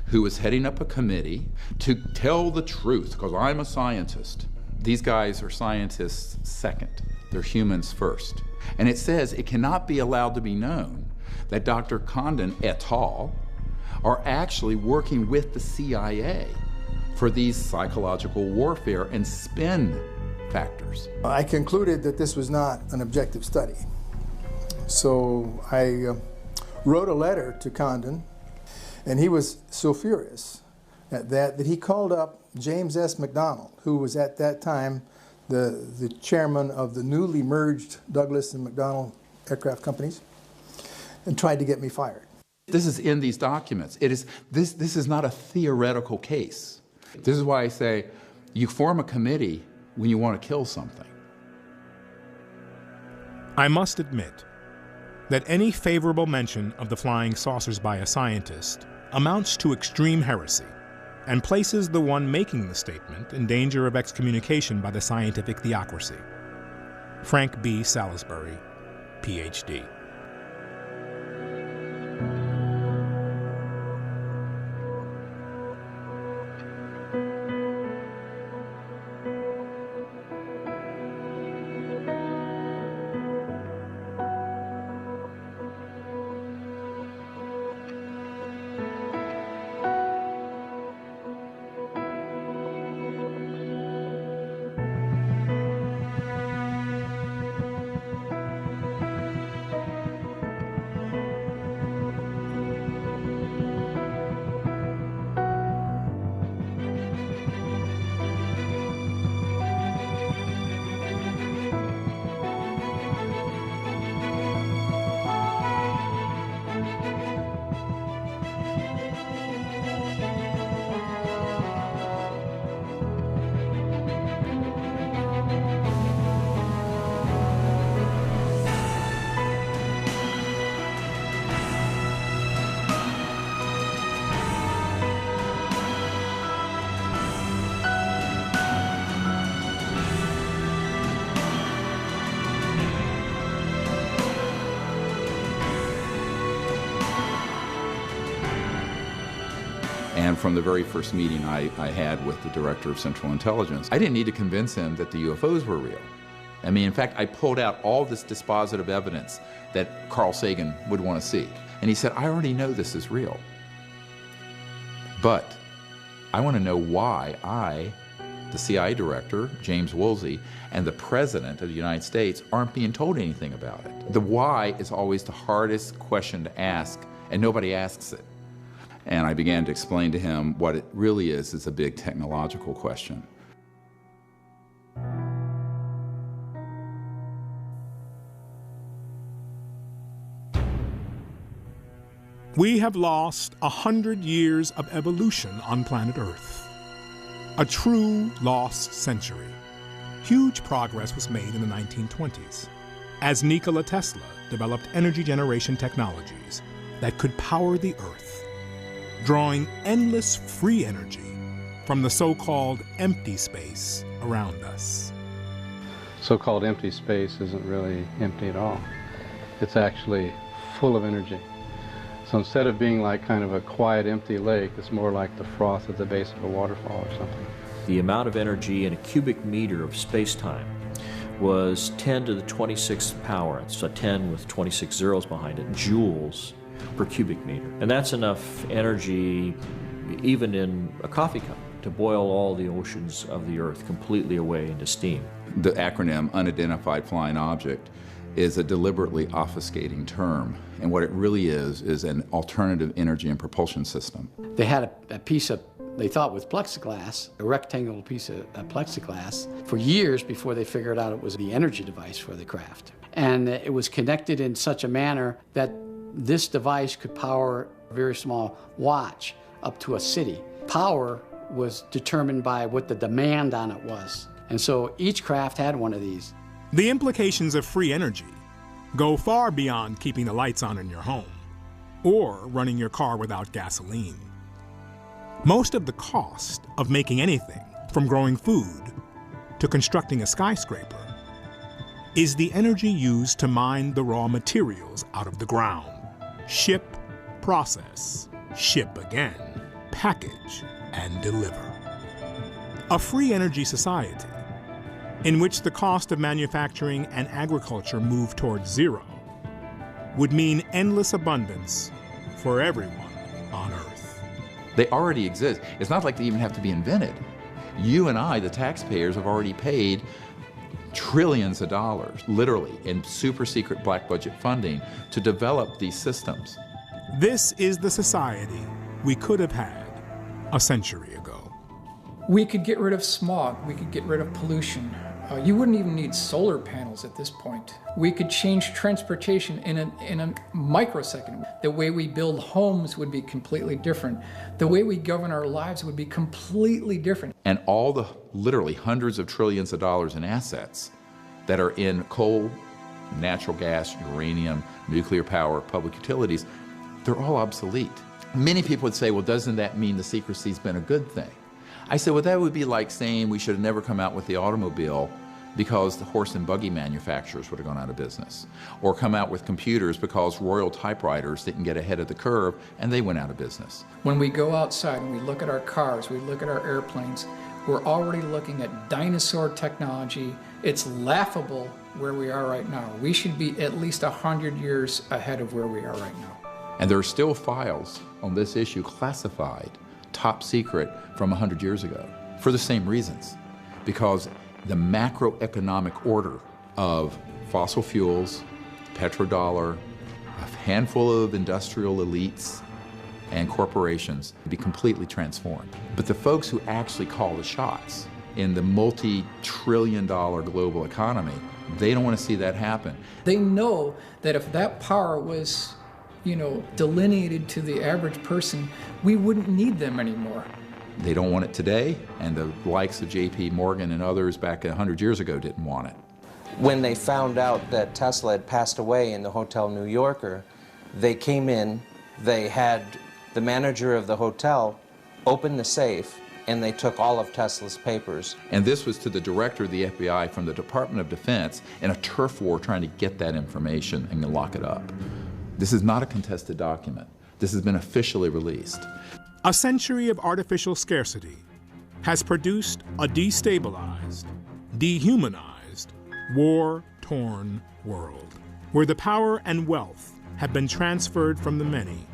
who was heading up a committee to tell the truth, because I'm a scientist. These guys are scientists second. They're humans first. And it says it cannot be allowed to be known that Dr. Condon et al. Are actually working with the CIA for these psychological warfare and spin factors.
I concluded that this was not an objective study. So I wrote a letter to Condon, and he was so furious at that he called up James S. McDonald, who was at that time the chairman of the newly merged Douglas and McDonnell aircraft companies, and tried to get me fired.
This is in these documents. This is not a theoretical case. This is why I say you form a committee when you want to kill something.
I must admit that any favorable mention of the flying saucers by a scientist amounts to extreme heresy and places the one making the statement in danger of excommunication by the scientific theocracy. Frank B. Salisbury, Ph.D.
from the very first meeting I had with the Director of Central Intelligence. I didn't need to convince him that the UFOs were real. I mean, in fact, I pulled out all this dispositive evidence that Carl Sagan would want to see. And he said, I already know this is real. But I want to know why I, the CIA Director, James Woolsey, and the President of the United States aren't being told anything about it. The why is always the hardest question to ask, and nobody asks it. And I began to explain to him what it really is a big technological question.
We have lost 100 years of evolution on planet Earth. A true lost century. Huge progress was made in the 1920s as Nikola Tesla developed energy generation technologies that could power the Earth, drawing endless free energy from the so-called empty space around us.
So-called empty space isn't really empty at all. It's actually full of energy. So instead of being like kind of a quiet, empty lake, it's more like the froth at the base of a waterfall or something.
The amount of energy in a cubic meter of space-time was 10 to the 26th power. It's a 10 with 26 zeros behind it, joules per cubic meter. And that's enough energy, even in a coffee cup, to boil all the oceans of the Earth completely away into steam.
The acronym Unidentified Flying Object is a deliberately obfuscating term. And what it really is an alternative energy and propulsion system.
They had a piece of, they thought was plexiglass, a rectangular piece of plexiglass, for years before they figured out it was the energy device for the craft. And it was connected in such a manner that this device could power a very small watch up to a city. Power was determined by what the demand on it was. And so each craft had one of these.
The implications of free energy go far beyond keeping the lights on in your home or running your car without gasoline. Most of the cost of making anything, from growing food to constructing a skyscraper, is the energy used to mine the raw materials out of the ground. Ship, process, ship again, package, and deliver. A free energy society in which the cost of manufacturing and agriculture move towards zero would mean endless abundance for everyone on Earth.
They already exist. It's not like they even have to be invented. You and I, the taxpayers, have already paid trillions of dollars, literally, in super secret black budget funding to develop these systems.
This is the society we could have had a century ago.
We could get rid of smog, we could get rid of pollution. You wouldn't even need solar panels at this point. We could change transportation in a microsecond. The way we build homes would be completely different. The way we govern our lives would be completely different.
And all the literally hundreds of trillions of dollars in assets that are in coal, natural gas, uranium, nuclear power, public utilities, they're all obsolete. Many people would say, well, doesn't that mean the secrecy's been a good thing? I said, well, that would be like saying we should have never come out with the automobile because the horse and buggy manufacturers would have gone out of business, or come out with computers because Royal typewriters didn't get ahead of the curve and they went out of business.
When we go outside and we look at our cars, we look at our airplanes, we're already looking at dinosaur technology. It's laughable where we are right now. We should be at least 100 years ahead of where we are right now.
And there are still files on this issue classified, top secret, from 100 years ago, for the same reasons. Because the macroeconomic order of fossil fuels, petrodollar, a handful of industrial elites and corporations be completely transformed. But the folks who actually call the shots in the multi-trillion-dollar global economy, they don't want to see that happen.
They know that if that power was, delineated to the average person, we wouldn't need them anymore.
They don't want it today, and the likes of J.P. Morgan and others back 100 years ago didn't want it.
When they found out that Tesla had passed away in the Hotel New Yorker, they came in, they had the manager of the hotel open the safe, and they took all of Tesla's papers.
And this was to the director of the FBI from the Department of Defense in a turf war trying to get that information and lock it up. This is not a contested document. This has been officially released.
A century of artificial scarcity has produced a destabilized, dehumanized, war-torn world, where the power and wealth have been transferred from the many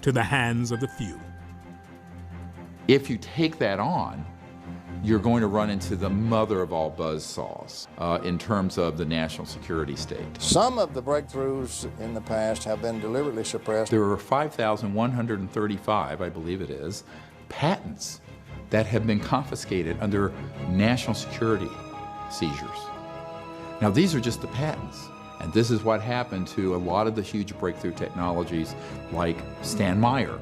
to the hands of the few.
If you take that on, you're going to run into the mother of all buzzsaws in terms of the national security state.
Some of the breakthroughs in the past have been deliberately suppressed.
There are 5,135, I believe it is, patents that have been confiscated under national security seizures. Now, these are just the patents, and this is what happened to a lot of the huge breakthrough technologies like Stan Meyer,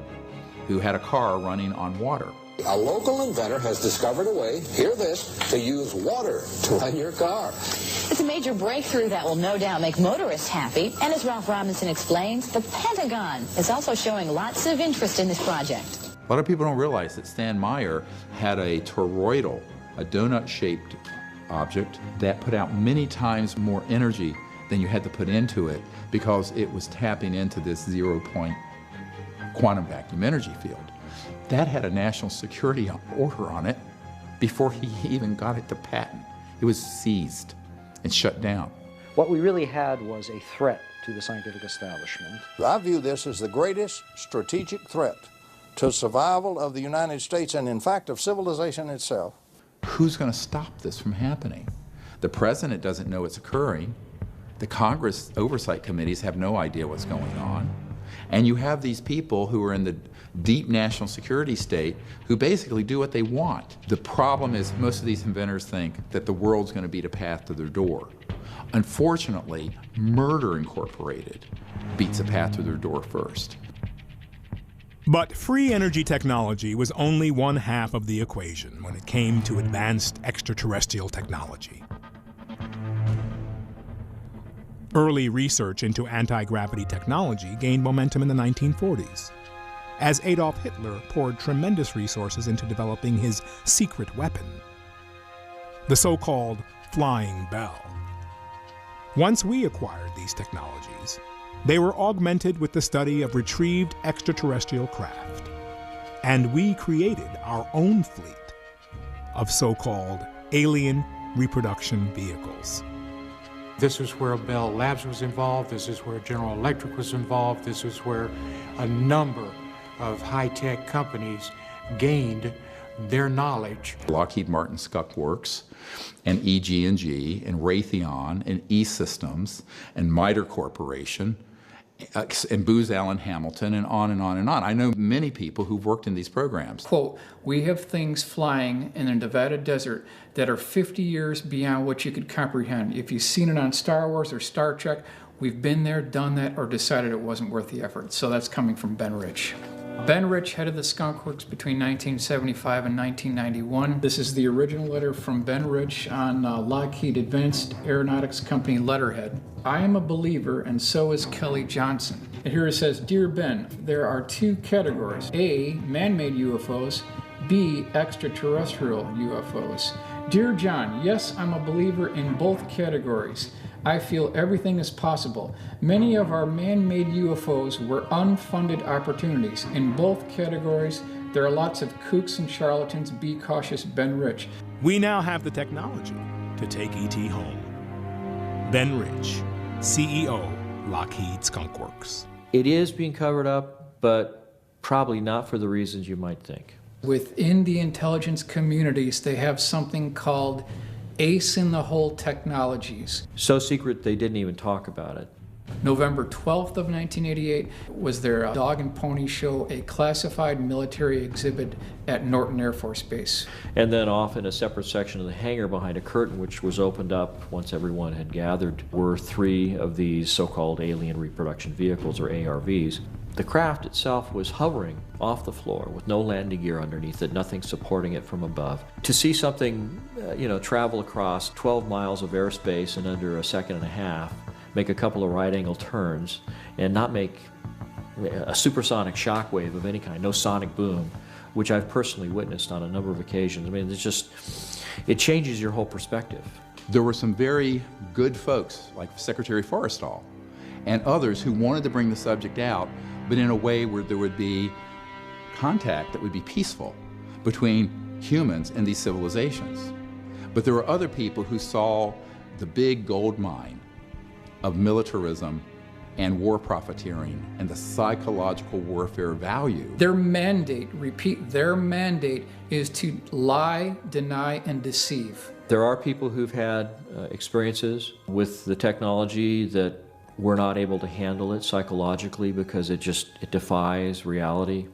who had a car running on water.
A local inventor has discovered a way, hear this, to use water to run your car.
It's a major breakthrough that will no doubt make motorists happy. And as Ralph Robinson explains, the Pentagon is also showing lots of interest in this project.
A lot of people don't realize that Stan Meyer had a toroidal, a donut-shaped object that put out many times more energy than you had to put into it because it was tapping into this zero-point quantum vacuum energy field. That had a national security order on it before he even got it to patent. It was seized and shut down.
What we really had was a threat to the scientific establishment.
I view this as the greatest strategic threat to survival of the United States and, in fact, of civilization itself.
Who's going to stop this from happening? The president doesn't know it's occurring. The Congress oversight committees have no idea what's going on. And you have these people who are in the deep national security state who basically do what they want. The problem is most of these inventors think that the world's going to beat a path to their door. Unfortunately, Murder Incorporated beats a path to their door first.
But free energy technology was only one half of the equation when it came to advanced extraterrestrial technology. Early research into anti-gravity technology gained momentum in the 1940s, as Adolf Hitler poured tremendous resources into developing his secret weapon, the so-called flying bell. Once we acquired these technologies, they were augmented with the study of retrieved extraterrestrial craft, and we created our own fleet of so-called alien reproduction vehicles.
This is where Bell Labs was involved, this is where General Electric was involved, this is where a number of high-tech companies gained their knowledge.
Lockheed Martin Skunk Works, and EG&G, and Raytheon, and E-Systems, and MITRE Corporation, and Booz Allen Hamilton, and on and on and on. I know many people who've worked in these programs.
Quote, we have things flying in the Nevada desert that are 50 years beyond what you could comprehend. If you've seen it on Star Wars or Star Trek, we've been there, done that, or decided it wasn't worth the effort. So that's coming from Ben Rich. Ben Rich headed the Skunk Works between 1975 and 1991. This is the original letter from Ben Rich on Lockheed Advanced Aeronautics Company letterhead. I am a believer, and so is Kelly Johnson. And here it says, Dear Ben, there are two categories. A, man-made UFOs. B, extraterrestrial UFOs. Dear John, yes, I'm a believer in both categories. I feel everything is possible. Many of our man-made UFOs were unfunded opportunities. In both categories, there are lots of kooks and charlatans. Be cautious, Ben Rich.
We now have the technology to take ET home. Ben Rich, CEO, Lockheed Skunk Works.
It is being covered up, but probably not for the reasons you might think.
Within the intelligence communities, they have something called ace in the hole technologies.
So secret they didn't even talk about it.
November 12th of 1988 was their dog and pony show, a classified military exhibit at Norton Air Force Base.
And then off in a separate section of the hangar behind a curtain, which was opened up once everyone had gathered, were 3 of these so-called alien reproduction vehicles, or ARVs. The craft itself was hovering off the floor with no landing gear underneath it, nothing supporting it from above. To see something, travel across 12 miles of airspace in under a second and a half, make a couple of right-angle turns, and not make a supersonic shockwave of any kind, no sonic boom, which I've personally witnessed on a number of occasions. I mean, it changes your whole perspective.
There were some very good folks, like Secretary Forrestal, and others who wanted to bring the subject out, but in a way where there would be contact that would be peaceful between humans and these civilizations. But there were other people who saw the big gold mine of militarism and war profiteering and the psychological warfare value.
Their mandate, repeat, their mandate is to lie, deny, and deceive.
There are people who've had experiences with the technology that were not able to handle it psychologically because it defies reality.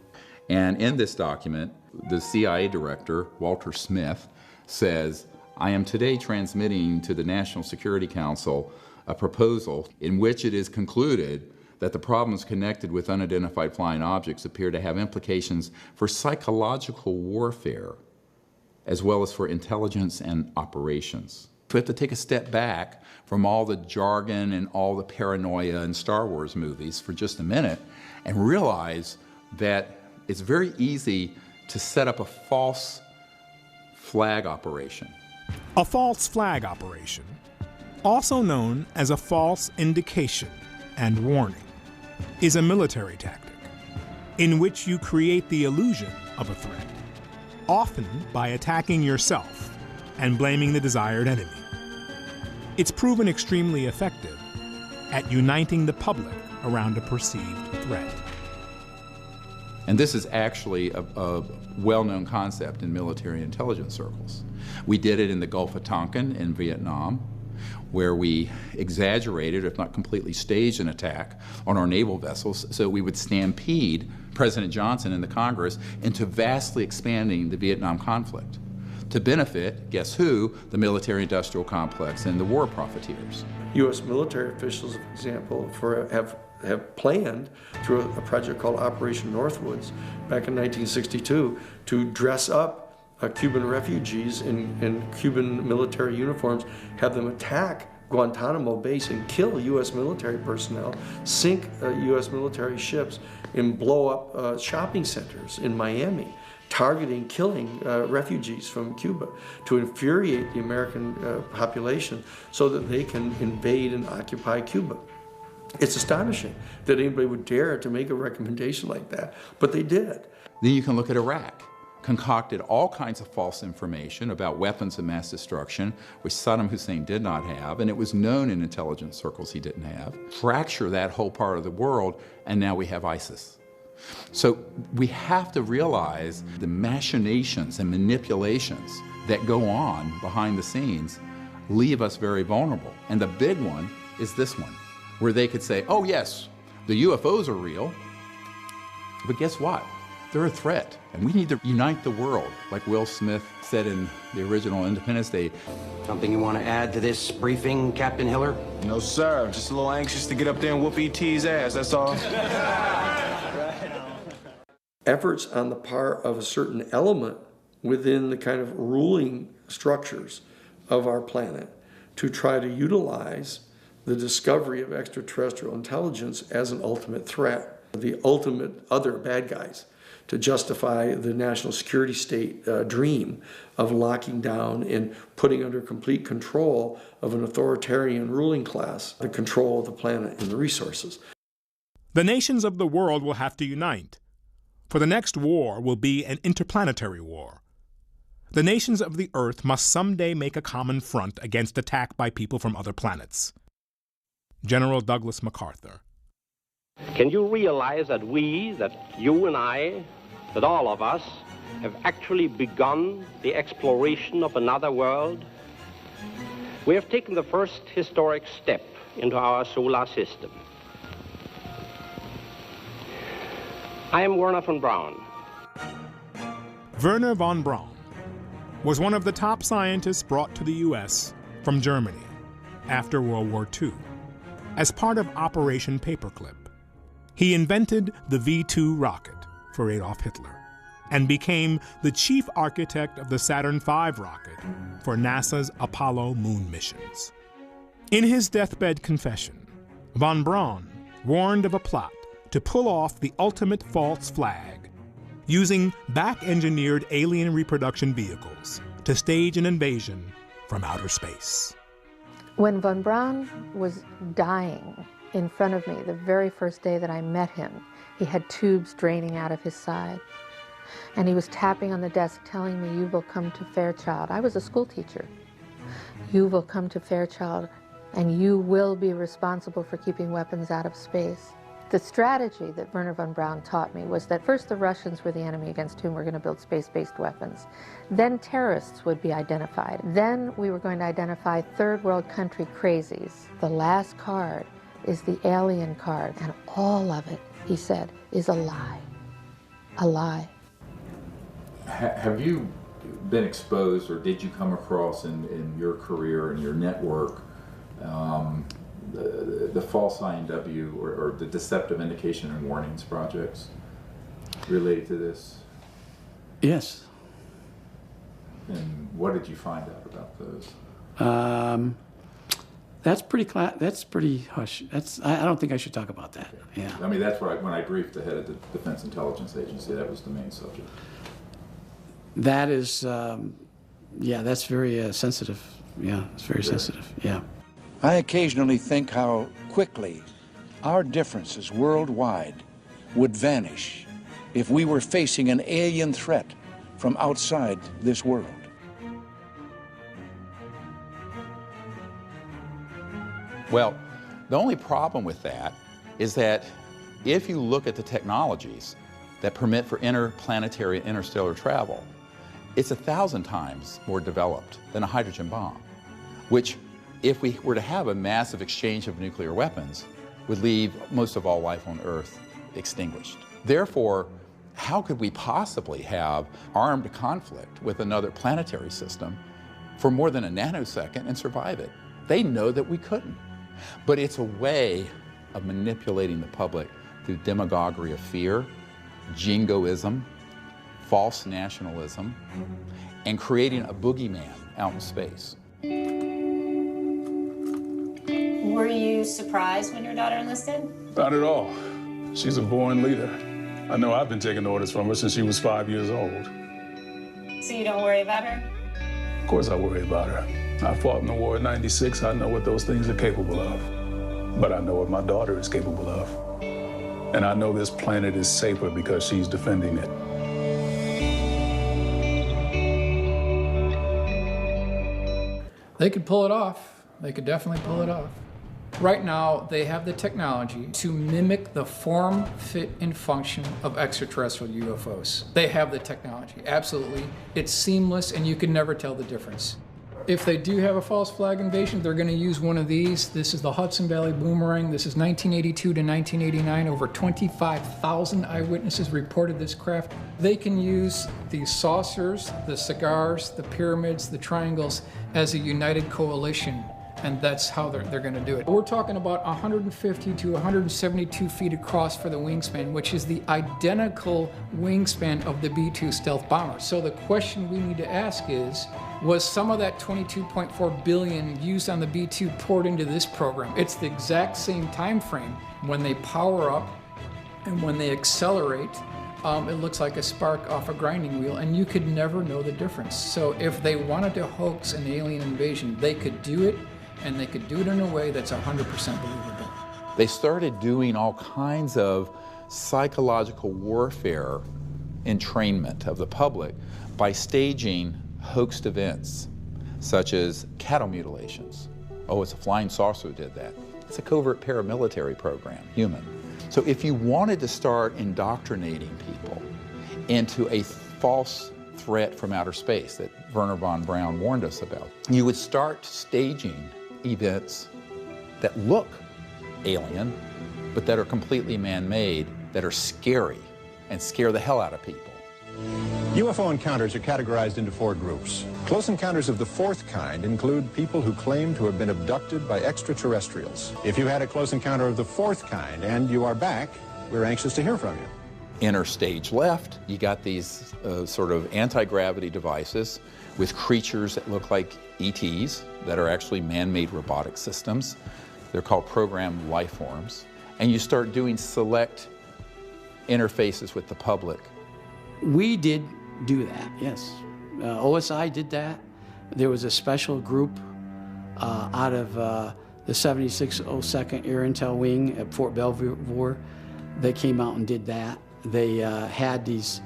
And in this document, the CIA director, Walter Smith, says, "I am today transmitting to the National Security Council a proposal in which it is concluded that the problems connected with unidentified flying objects appear to have implications for psychological warfare as well as for intelligence and operations." We have to take a step back from all the jargon and all the paranoia in Star Wars movies for just a minute and realize that it's very easy to set up a false flag operation.
A false flag operation, also known as a false indication and warning, is a military tactic in which you create the illusion of a threat, often by attacking yourself and blaming the desired enemy. It's proven extremely effective at uniting the public around a perceived threat.
And this is actually a well-known concept in military intelligence circles. We did it in the Gulf of Tonkin in Vietnam, where we exaggerated, if not completely staged, an attack on our naval vessels so we would stampede President Johnson and the Congress into vastly expanding the Vietnam conflict to benefit, guess who, the military-industrial complex and the war profiteers.
U.S. military officials, for example, have planned through a project called Operation Northwoods back in 1962 to dress up Cuban refugees in Cuban military uniforms, have them attack Guantanamo Base and kill U.S. military personnel, sink U.S. military ships, and blow up shopping centers in Miami, targeting, killing refugees from Cuba to infuriate the American population so that they can invade and occupy Cuba. It's astonishing that anybody would dare to make a recommendation like that, but they did.
Then you can look at Iraq. Concocted all kinds of false information about weapons of mass destruction, which Saddam Hussein did not have, and it was known in intelligence circles he didn't have. Fracture that whole part of the world, and now we have ISIS. So we have to realize the machinations and manipulations that go on behind the scenes leave us very vulnerable. And the big one is this one, where they could say, oh yes, the UFOs are real, but guess what? They're a threat, and we need to unite the world, like Will Smith said in the original Independence Day.
Something you want to add to this briefing, Captain Hiller?
No, sir. Just a little anxious to get up there and whoop E.T.'s ass, that's all.
Efforts on the part of a certain element within the kind of ruling structures of our planet to try to utilize the discovery of extraterrestrial intelligence as an ultimate threat, the ultimate other bad guys, to justify the national security state dream of locking down and putting under complete control of an authoritarian ruling class the control of the planet and the resources.
The nations of the world will have to unite, for the next war will be an interplanetary war. The nations of the Earth must someday make a common front against attack by people from other planets. General Douglas MacArthur.
Can you realize that that you and I, that all of us, have actually begun the exploration of another world? We have taken the first historic step into our solar system. I am Werner von Braun.
Werner von Braun was one of the top scientists brought to the U.S. from Germany after World War II as part of Operation Paperclip. He invented the V-2 rocket for Adolf Hitler and became the chief architect of the Saturn V rocket for NASA's Apollo moon missions. In his deathbed confession, von Braun warned of a plot to pull off the ultimate false flag, using back-engineered alien reproduction vehicles to stage an invasion from outer space.
When von Braun was dying in front of me, the very first day that I met him, he had tubes draining out of his side. And he was tapping on the desk telling me, "You will come to Fairchild." I was a school teacher. "You will come to Fairchild and you will be responsible for keeping weapons out of space." The strategy that Wernher von Braun taught me was that first the Russians were the enemy against whom we're going to build space-based weapons. Then terrorists would be identified. Then we were going to identify third world country crazies. The last card is the alien card, and all of it, he said, is a lie. A lie.
Have you been exposed, or did you come across in your career and your network the false INW or the deceptive indication and warnings projects related to this?
Yes.
And what did you find out about those?
That's pretty hush. I don't think I should talk about that. Yeah.
I mean, that's what when I briefed the head of the Defense Intelligence Agency, that was the main subject.
That is, yeah, that's very sensitive. Yeah, it's very sensitive. Yeah.
I occasionally think how quickly our differences worldwide would vanish if we were facing an alien threat from outside this world.
Well, the only problem with that is that if you look at the technologies that permit for interplanetary and interstellar travel, it's 1,000 times more developed than a hydrogen bomb, which, if we were to have a massive exchange of nuclear weapons, would leave most of all life on Earth extinguished. Therefore, how could we possibly have armed conflict with another planetary system for more than a nanosecond and survive it? They know that we couldn't. But it's a way of manipulating the public through demagoguery of fear, jingoism, false nationalism, and creating a boogeyman out in space.
Were you surprised when your daughter enlisted?
Not at all. She's a born leader. I know I've been taking orders from her since she was 5 years old.
So you don't worry about her?
Of course I worry about her. I fought in the war in '96. I know what those things are capable of. But I know what my daughter is capable of. And I know this planet is safer because she's defending it.
They could pull it off. They could definitely pull it off. Right now, they have the technology to mimic the form, fit, and function of extraterrestrial UFOs. They have the technology, absolutely. It's seamless, and you can never tell the difference. If they do have a false flag invasion, they're going to use one of these. This is the Hudson Valley Boomerang. This is 1982 to 1989. Over 25,000 eyewitnesses reported this craft. They can use the saucers, the cigars, the pyramids, the triangles as a united coalition, and that's how they're going to do it. We're talking about 150 to 172 feet across for the wingspan, which is the identical wingspan of the B-2 stealth bomber. So the question we need to ask is, was some of that $22.4 billion used on the B-2 poured into this program? It's the exact same time frame. When they power up and when they accelerate, it looks like a spark off a grinding wheel, and you could never know the difference. So if they wanted to hoax an alien invasion, they could do it, and they could do it in a way that's 100% believable.
They started doing all kinds of psychological warfare entrainment of the public by staging hoaxed events, such as cattle mutilations. Oh, it's a flying saucer who did that. It's a covert paramilitary program, human. So if you wanted to start indoctrinating people into a false threat from outer space that Wernher von Braun warned us about, you would start staging events that look alien, but that are completely man-made, that are scary and scare the hell out of people.
UFO encounters are categorized into 4 groups. Close encounters of the 4th kind include people who claim to have been abducted by extraterrestrials. If you had a close encounter of the 4th kind and you are back, we're anxious to hear from you.
Inner stage left, you got these sort of anti-gravity devices with creatures that look like ETs that are actually man-made robotic systems. They're called programmed life forms. And you start doing select interfaces with the public.
We did do that, yes. OSI did that. There was a special group out of the 7602nd Air Intel Wing at Fort Belvoir that came out and did that. They had these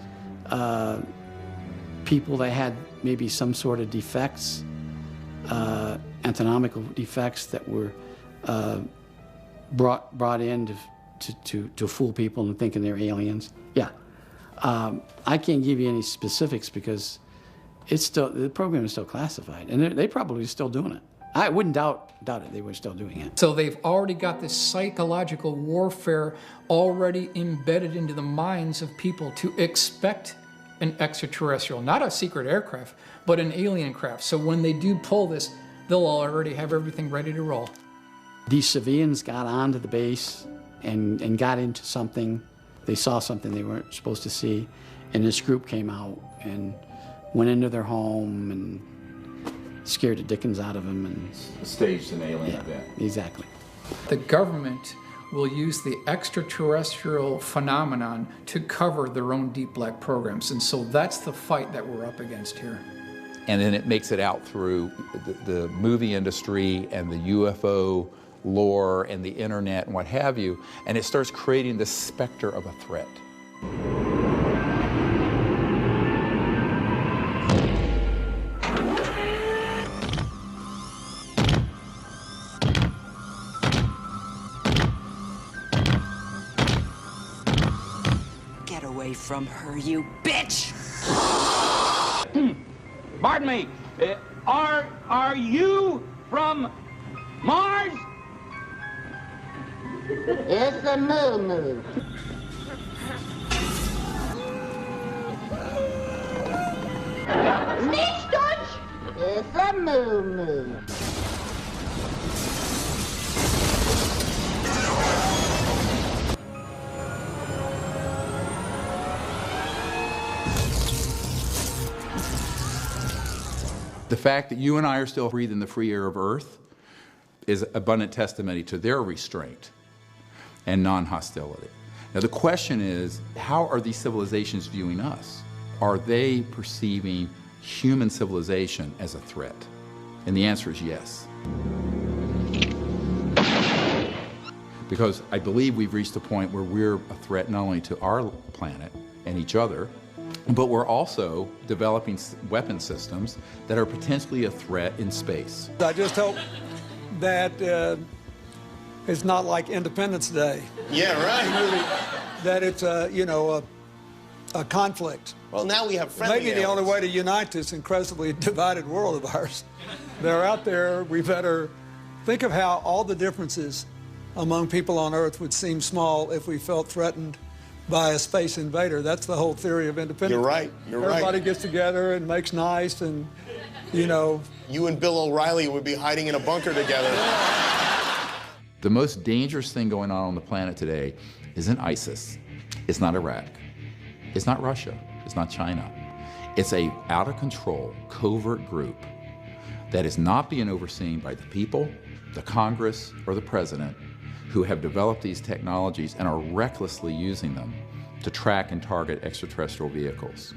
people that had maybe some sort of defects, anatomical defects that were brought in to fool people into thinking they're aliens. Yeah. I can't give you any specifics because the program is still classified, and they probably are still doing it. I wouldn't doubt it, they were still doing it.
So they've already got this psychological warfare already embedded into the minds of people to expect an extraterrestrial, not a secret aircraft, but an alien craft. So when they do pull this, they'll already have everything ready to roll.
These civilians got onto the base and got into something. They saw something they weren't supposed to see, and this group came out and went into their home and scared the dickens out of them and
staged an alien event.
Exactly.
The government will use the extraterrestrial phenomenon to cover their own deep black programs, and so that's the fight that we're up against here.
And then it makes it out through the movie industry and the UFO lore and the internet and what have you, and it starts creating this specter of a threat.
Get away from her, you bitch!
Pardon me, are you from Mars?
It's a moo-moo. Nicht Deutsch? It's a moo-moo.
The fact that you and I are still breathing the free air of Earth is abundant testimony to their restraint and non-hostility. Now the question is, how are these civilizations viewing us? Are they perceiving human civilization as a threat? And the answer is yes. Because I believe we've reached a point where we're a threat not only to our planet and each other, but we're also developing weapon systems that are potentially a threat in space.
I just hope that it's not like Independence Day.
Yeah, right.
Really, that it's a conflict.
Well, now we have friendly
Maybe the only way to unite this incredibly divided world of ours. They're out there. We better think of how all the differences among people on Earth would seem small if we felt threatened by a space invader. That's the whole theory of independence.
You're right.
Everybody gets together and makes nice, and
you and Bill O'Reilly would be hiding in a bunker together.
The most dangerous thing going on the planet today isn't ISIS. It's not Iraq. It's not Russia. It's not China. It's a out-of-control, covert group that is not being overseen by the people, the Congress, or the president, who have developed these technologies and are recklessly using them to track and target extraterrestrial vehicles.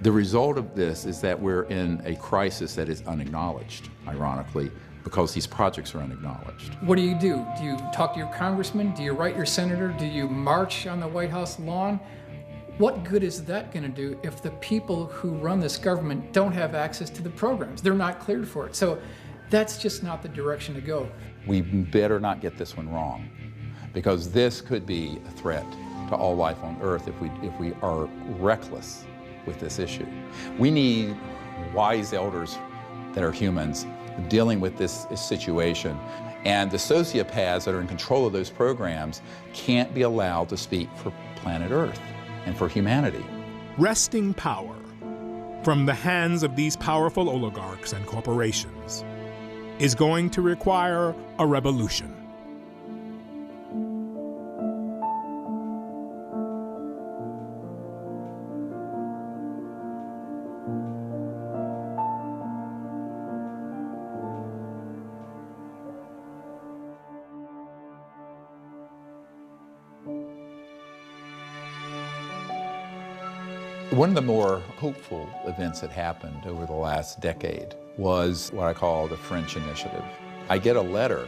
The result of this is that we're in a crisis that is unacknowledged, ironically, because these projects are unacknowledged.
What do? Do you talk to your congressman? Do you write your senator? Do you march on the White House lawn? What good is that going to do if the people who run this government don't have access to the programs? They're not cleared for it. So that's just not the direction to go.
We better not get this one wrong, because this could be a threat to all life on Earth if we are reckless with this issue. We need wise elders that are humans dealing with this situation, and the sociopaths that are in control of those programs can't be allowed to speak for planet Earth and for humanity.
Wresting power from the hands of these powerful oligarchs and corporations is going to require a revolution.
One of the more hopeful events that happened over the last decade was what I call the French Initiative. I get a letter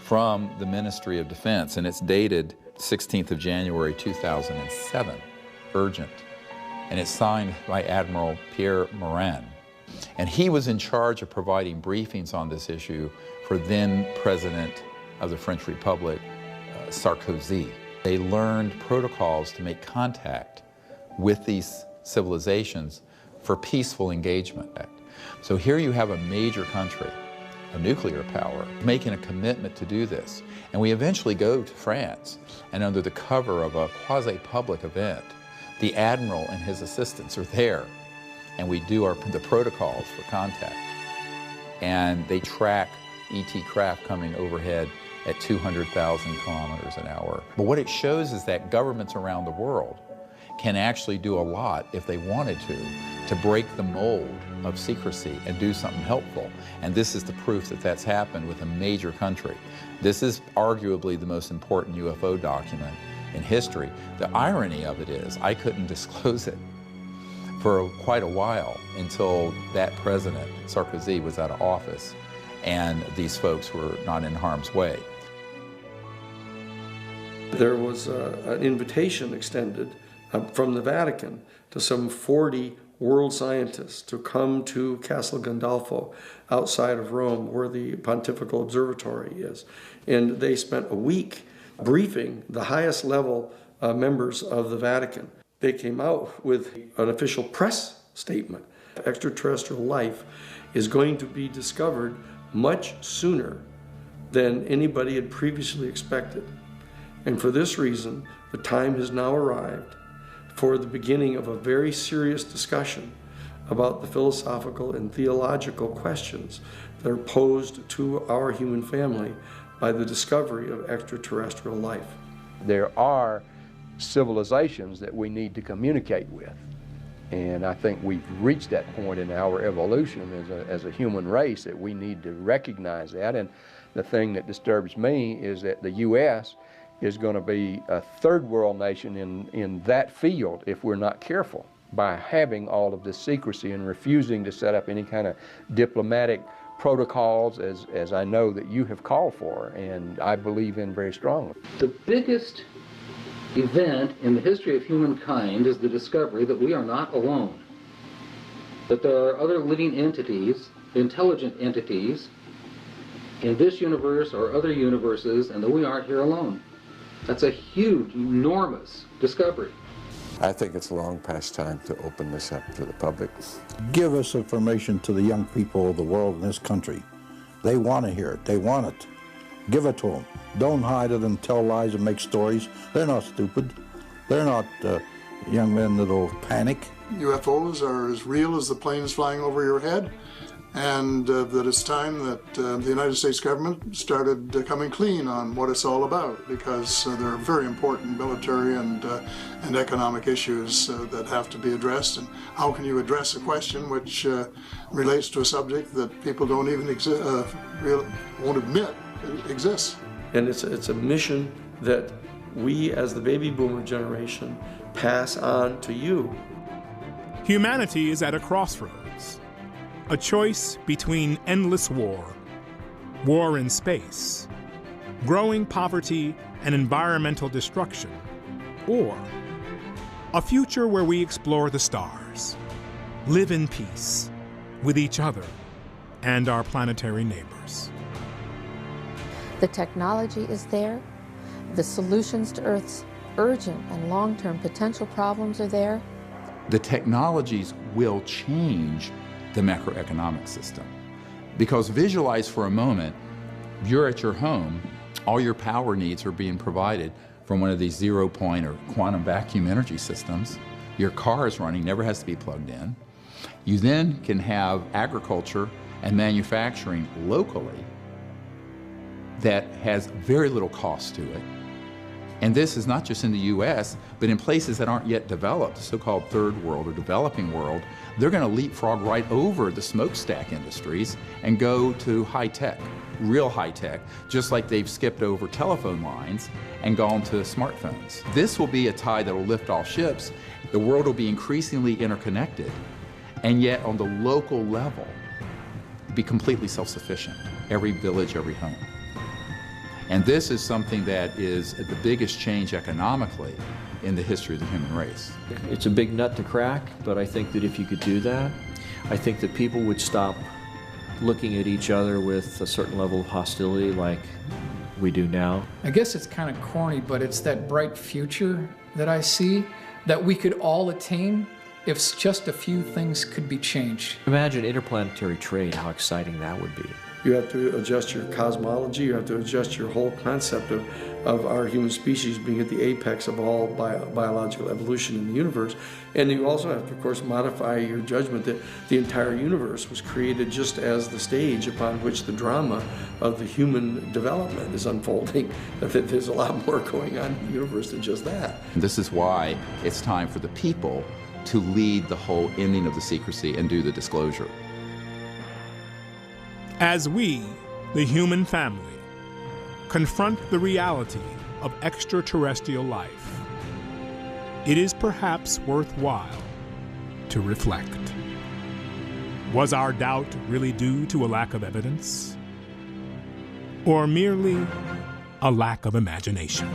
from the Ministry of Defense, and it's dated 16th of January 2007, urgent. and it's signed by Admiral Pierre Morin. And he was in charge of providing briefings on this issue for then President of the French Republic, Sarkozy. They learned protocols to make contact with these civilizations for peaceful engagement. So here you have a major country, a nuclear power, making a commitment to do this. And we eventually go to France, and under the cover of a quasi-public event, the Admiral and his assistants are there, and we do the protocols for contact. And they track ET craft coming overhead at 200,000 kilometers an hour. But what it shows is that governments around the world can actually do a lot, if they wanted to break the mold of secrecy and do something helpful. And this is the proof that that's happened with a major country. This is arguably the most important UFO document in history. The irony of it is, I couldn't disclose it for quite a while until that president, Sarkozy, was out of office and these folks were not in harm's way.
There was an invitation extended from the Vatican to some 40 world scientists to come to Castel Gandolfo outside of Rome, where the Pontifical Observatory is. And they spent a week briefing the highest level members of the Vatican. They came out with an official press statement. Extraterrestrial life is going to be discovered much sooner than anybody had previously expected. And for this reason, the time has now arrived for the beginning of a very serious discussion about the philosophical and theological questions that are posed to our human family by the discovery of extraterrestrial life.
There are civilizations that we need to communicate with. And I think we've reached that point in our evolution as a human race that we need to recognize that. And the thing that disturbs me is that the U.S. is going to be a third world nation in that field if we're not careful, by having all of this secrecy and refusing to set up any kind of diplomatic protocols as I know that you have called for and I believe in very strongly.
The biggest event in the history of humankind is the discovery that we are not alone, that there are other living entities, intelligent entities, in this universe or other universes, and that we aren't here alone. That's a huge, enormous discovery.
I think it's long past time to open this up to the public.
Give us information to the young people of the world in this country. They want to hear it. They want it. Give it to them. Don't hide it and tell lies and make stories. They're not stupid. They're not young men that'll panic.
UFOs are as real as the planes flying over your head, and that it's time that the United States government started coming clean on what it's all about, because there are very important military and economic issues that have to be addressed. And how can you address a question which relates to a subject that people don't even won't admit exists?
And it's a mission that we, as the baby boomer generation, pass on to you.
Humanity is at a crossroads, a choice between endless war in space, growing poverty and environmental destruction, or a future where we explore the stars, live in peace with each other and our planetary neighbors.
The technology is there. The solutions to Earth's urgent and long-term potential problems are there.
The technologies will change the macroeconomic system. Because visualize for a moment, you're at your home, all your power needs are being provided from one of these zero-point or quantum vacuum energy systems. Your car is running, never has to be plugged in. You then can have agriculture and manufacturing locally that has very little cost to it. And this is not just in the US, but in places that aren't yet developed, the so-called third world or developing world. They're going to leapfrog right over the smokestack industries and go to high-tech, real high-tech, just like they've skipped over telephone lines and gone to smartphones. This will be a tide that will lift all ships. The world will be increasingly interconnected, and yet on the local level, be completely self-sufficient, every village, every home. And this is something that is the biggest change economically in the history of the human race.
It's a big nut to crack, but I think that if you could do that, I think that people would stop looking at each other with a certain level of hostility like we do now.
I guess it's kind of corny, but it's that bright future that I see that we could all attain if just a few things could be changed.
Imagine interplanetary trade, how exciting that would be.
You have to adjust your cosmology, you have to adjust your whole concept of our human species being at the apex of all biological evolution in the universe. And you also have to, of course, modify your judgment that the entire universe was created just as the stage upon which the drama of the human development is unfolding. That there's a lot more going on in the universe than just that.
And this is why it's time for the people to lead the whole ending of the secrecy and do the disclosure.
As we, the human family, confront the reality of extraterrestrial life, it is perhaps worthwhile to reflect. Was our doubt really due to a lack of evidence? Or merely a lack of imagination?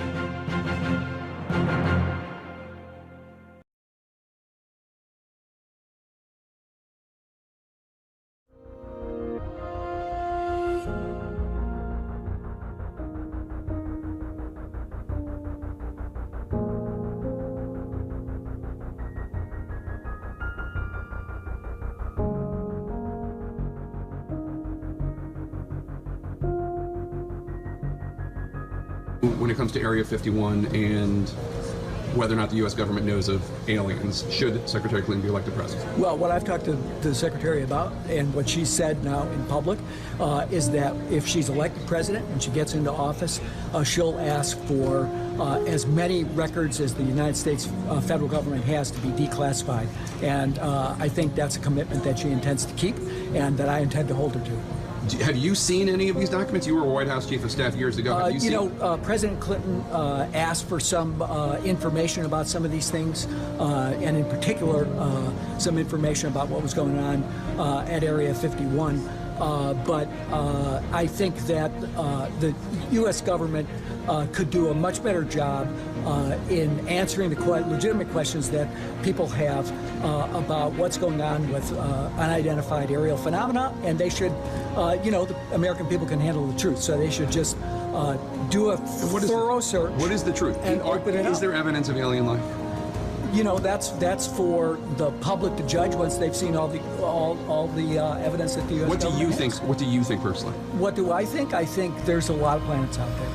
When it comes to Area 51 and whether or not the U.S. government knows of aliens, should Secretary Clinton be elected president?
Well, what I've talked to the Secretary about, and what she said now in public, is that if she's elected president and she gets into office, she'll ask for as many records as the United States federal government has to be declassified. And I think that's a commitment that she intends to keep and that I intend to hold her to.
Have you seen any of these documents? You were a White House Chief of Staff years ago. Have you seen...
President Clinton asked for some information about some of these things, and in particular, some information about what was going on at Area 51. But I think that the U.S. government could do a much better job in answering the legitimate questions that people have about what's going on with unidentified aerial phenomena, and they should, the American people can handle the truth, so they should just do a thorough search.
What is the truth?
And open it up.
Is there evidence of alien life?
That's for the public to judge once they've seen all the evidence that the U.S. government has.
What do you think personally?
What do I think? I think there's a lot of planets out there.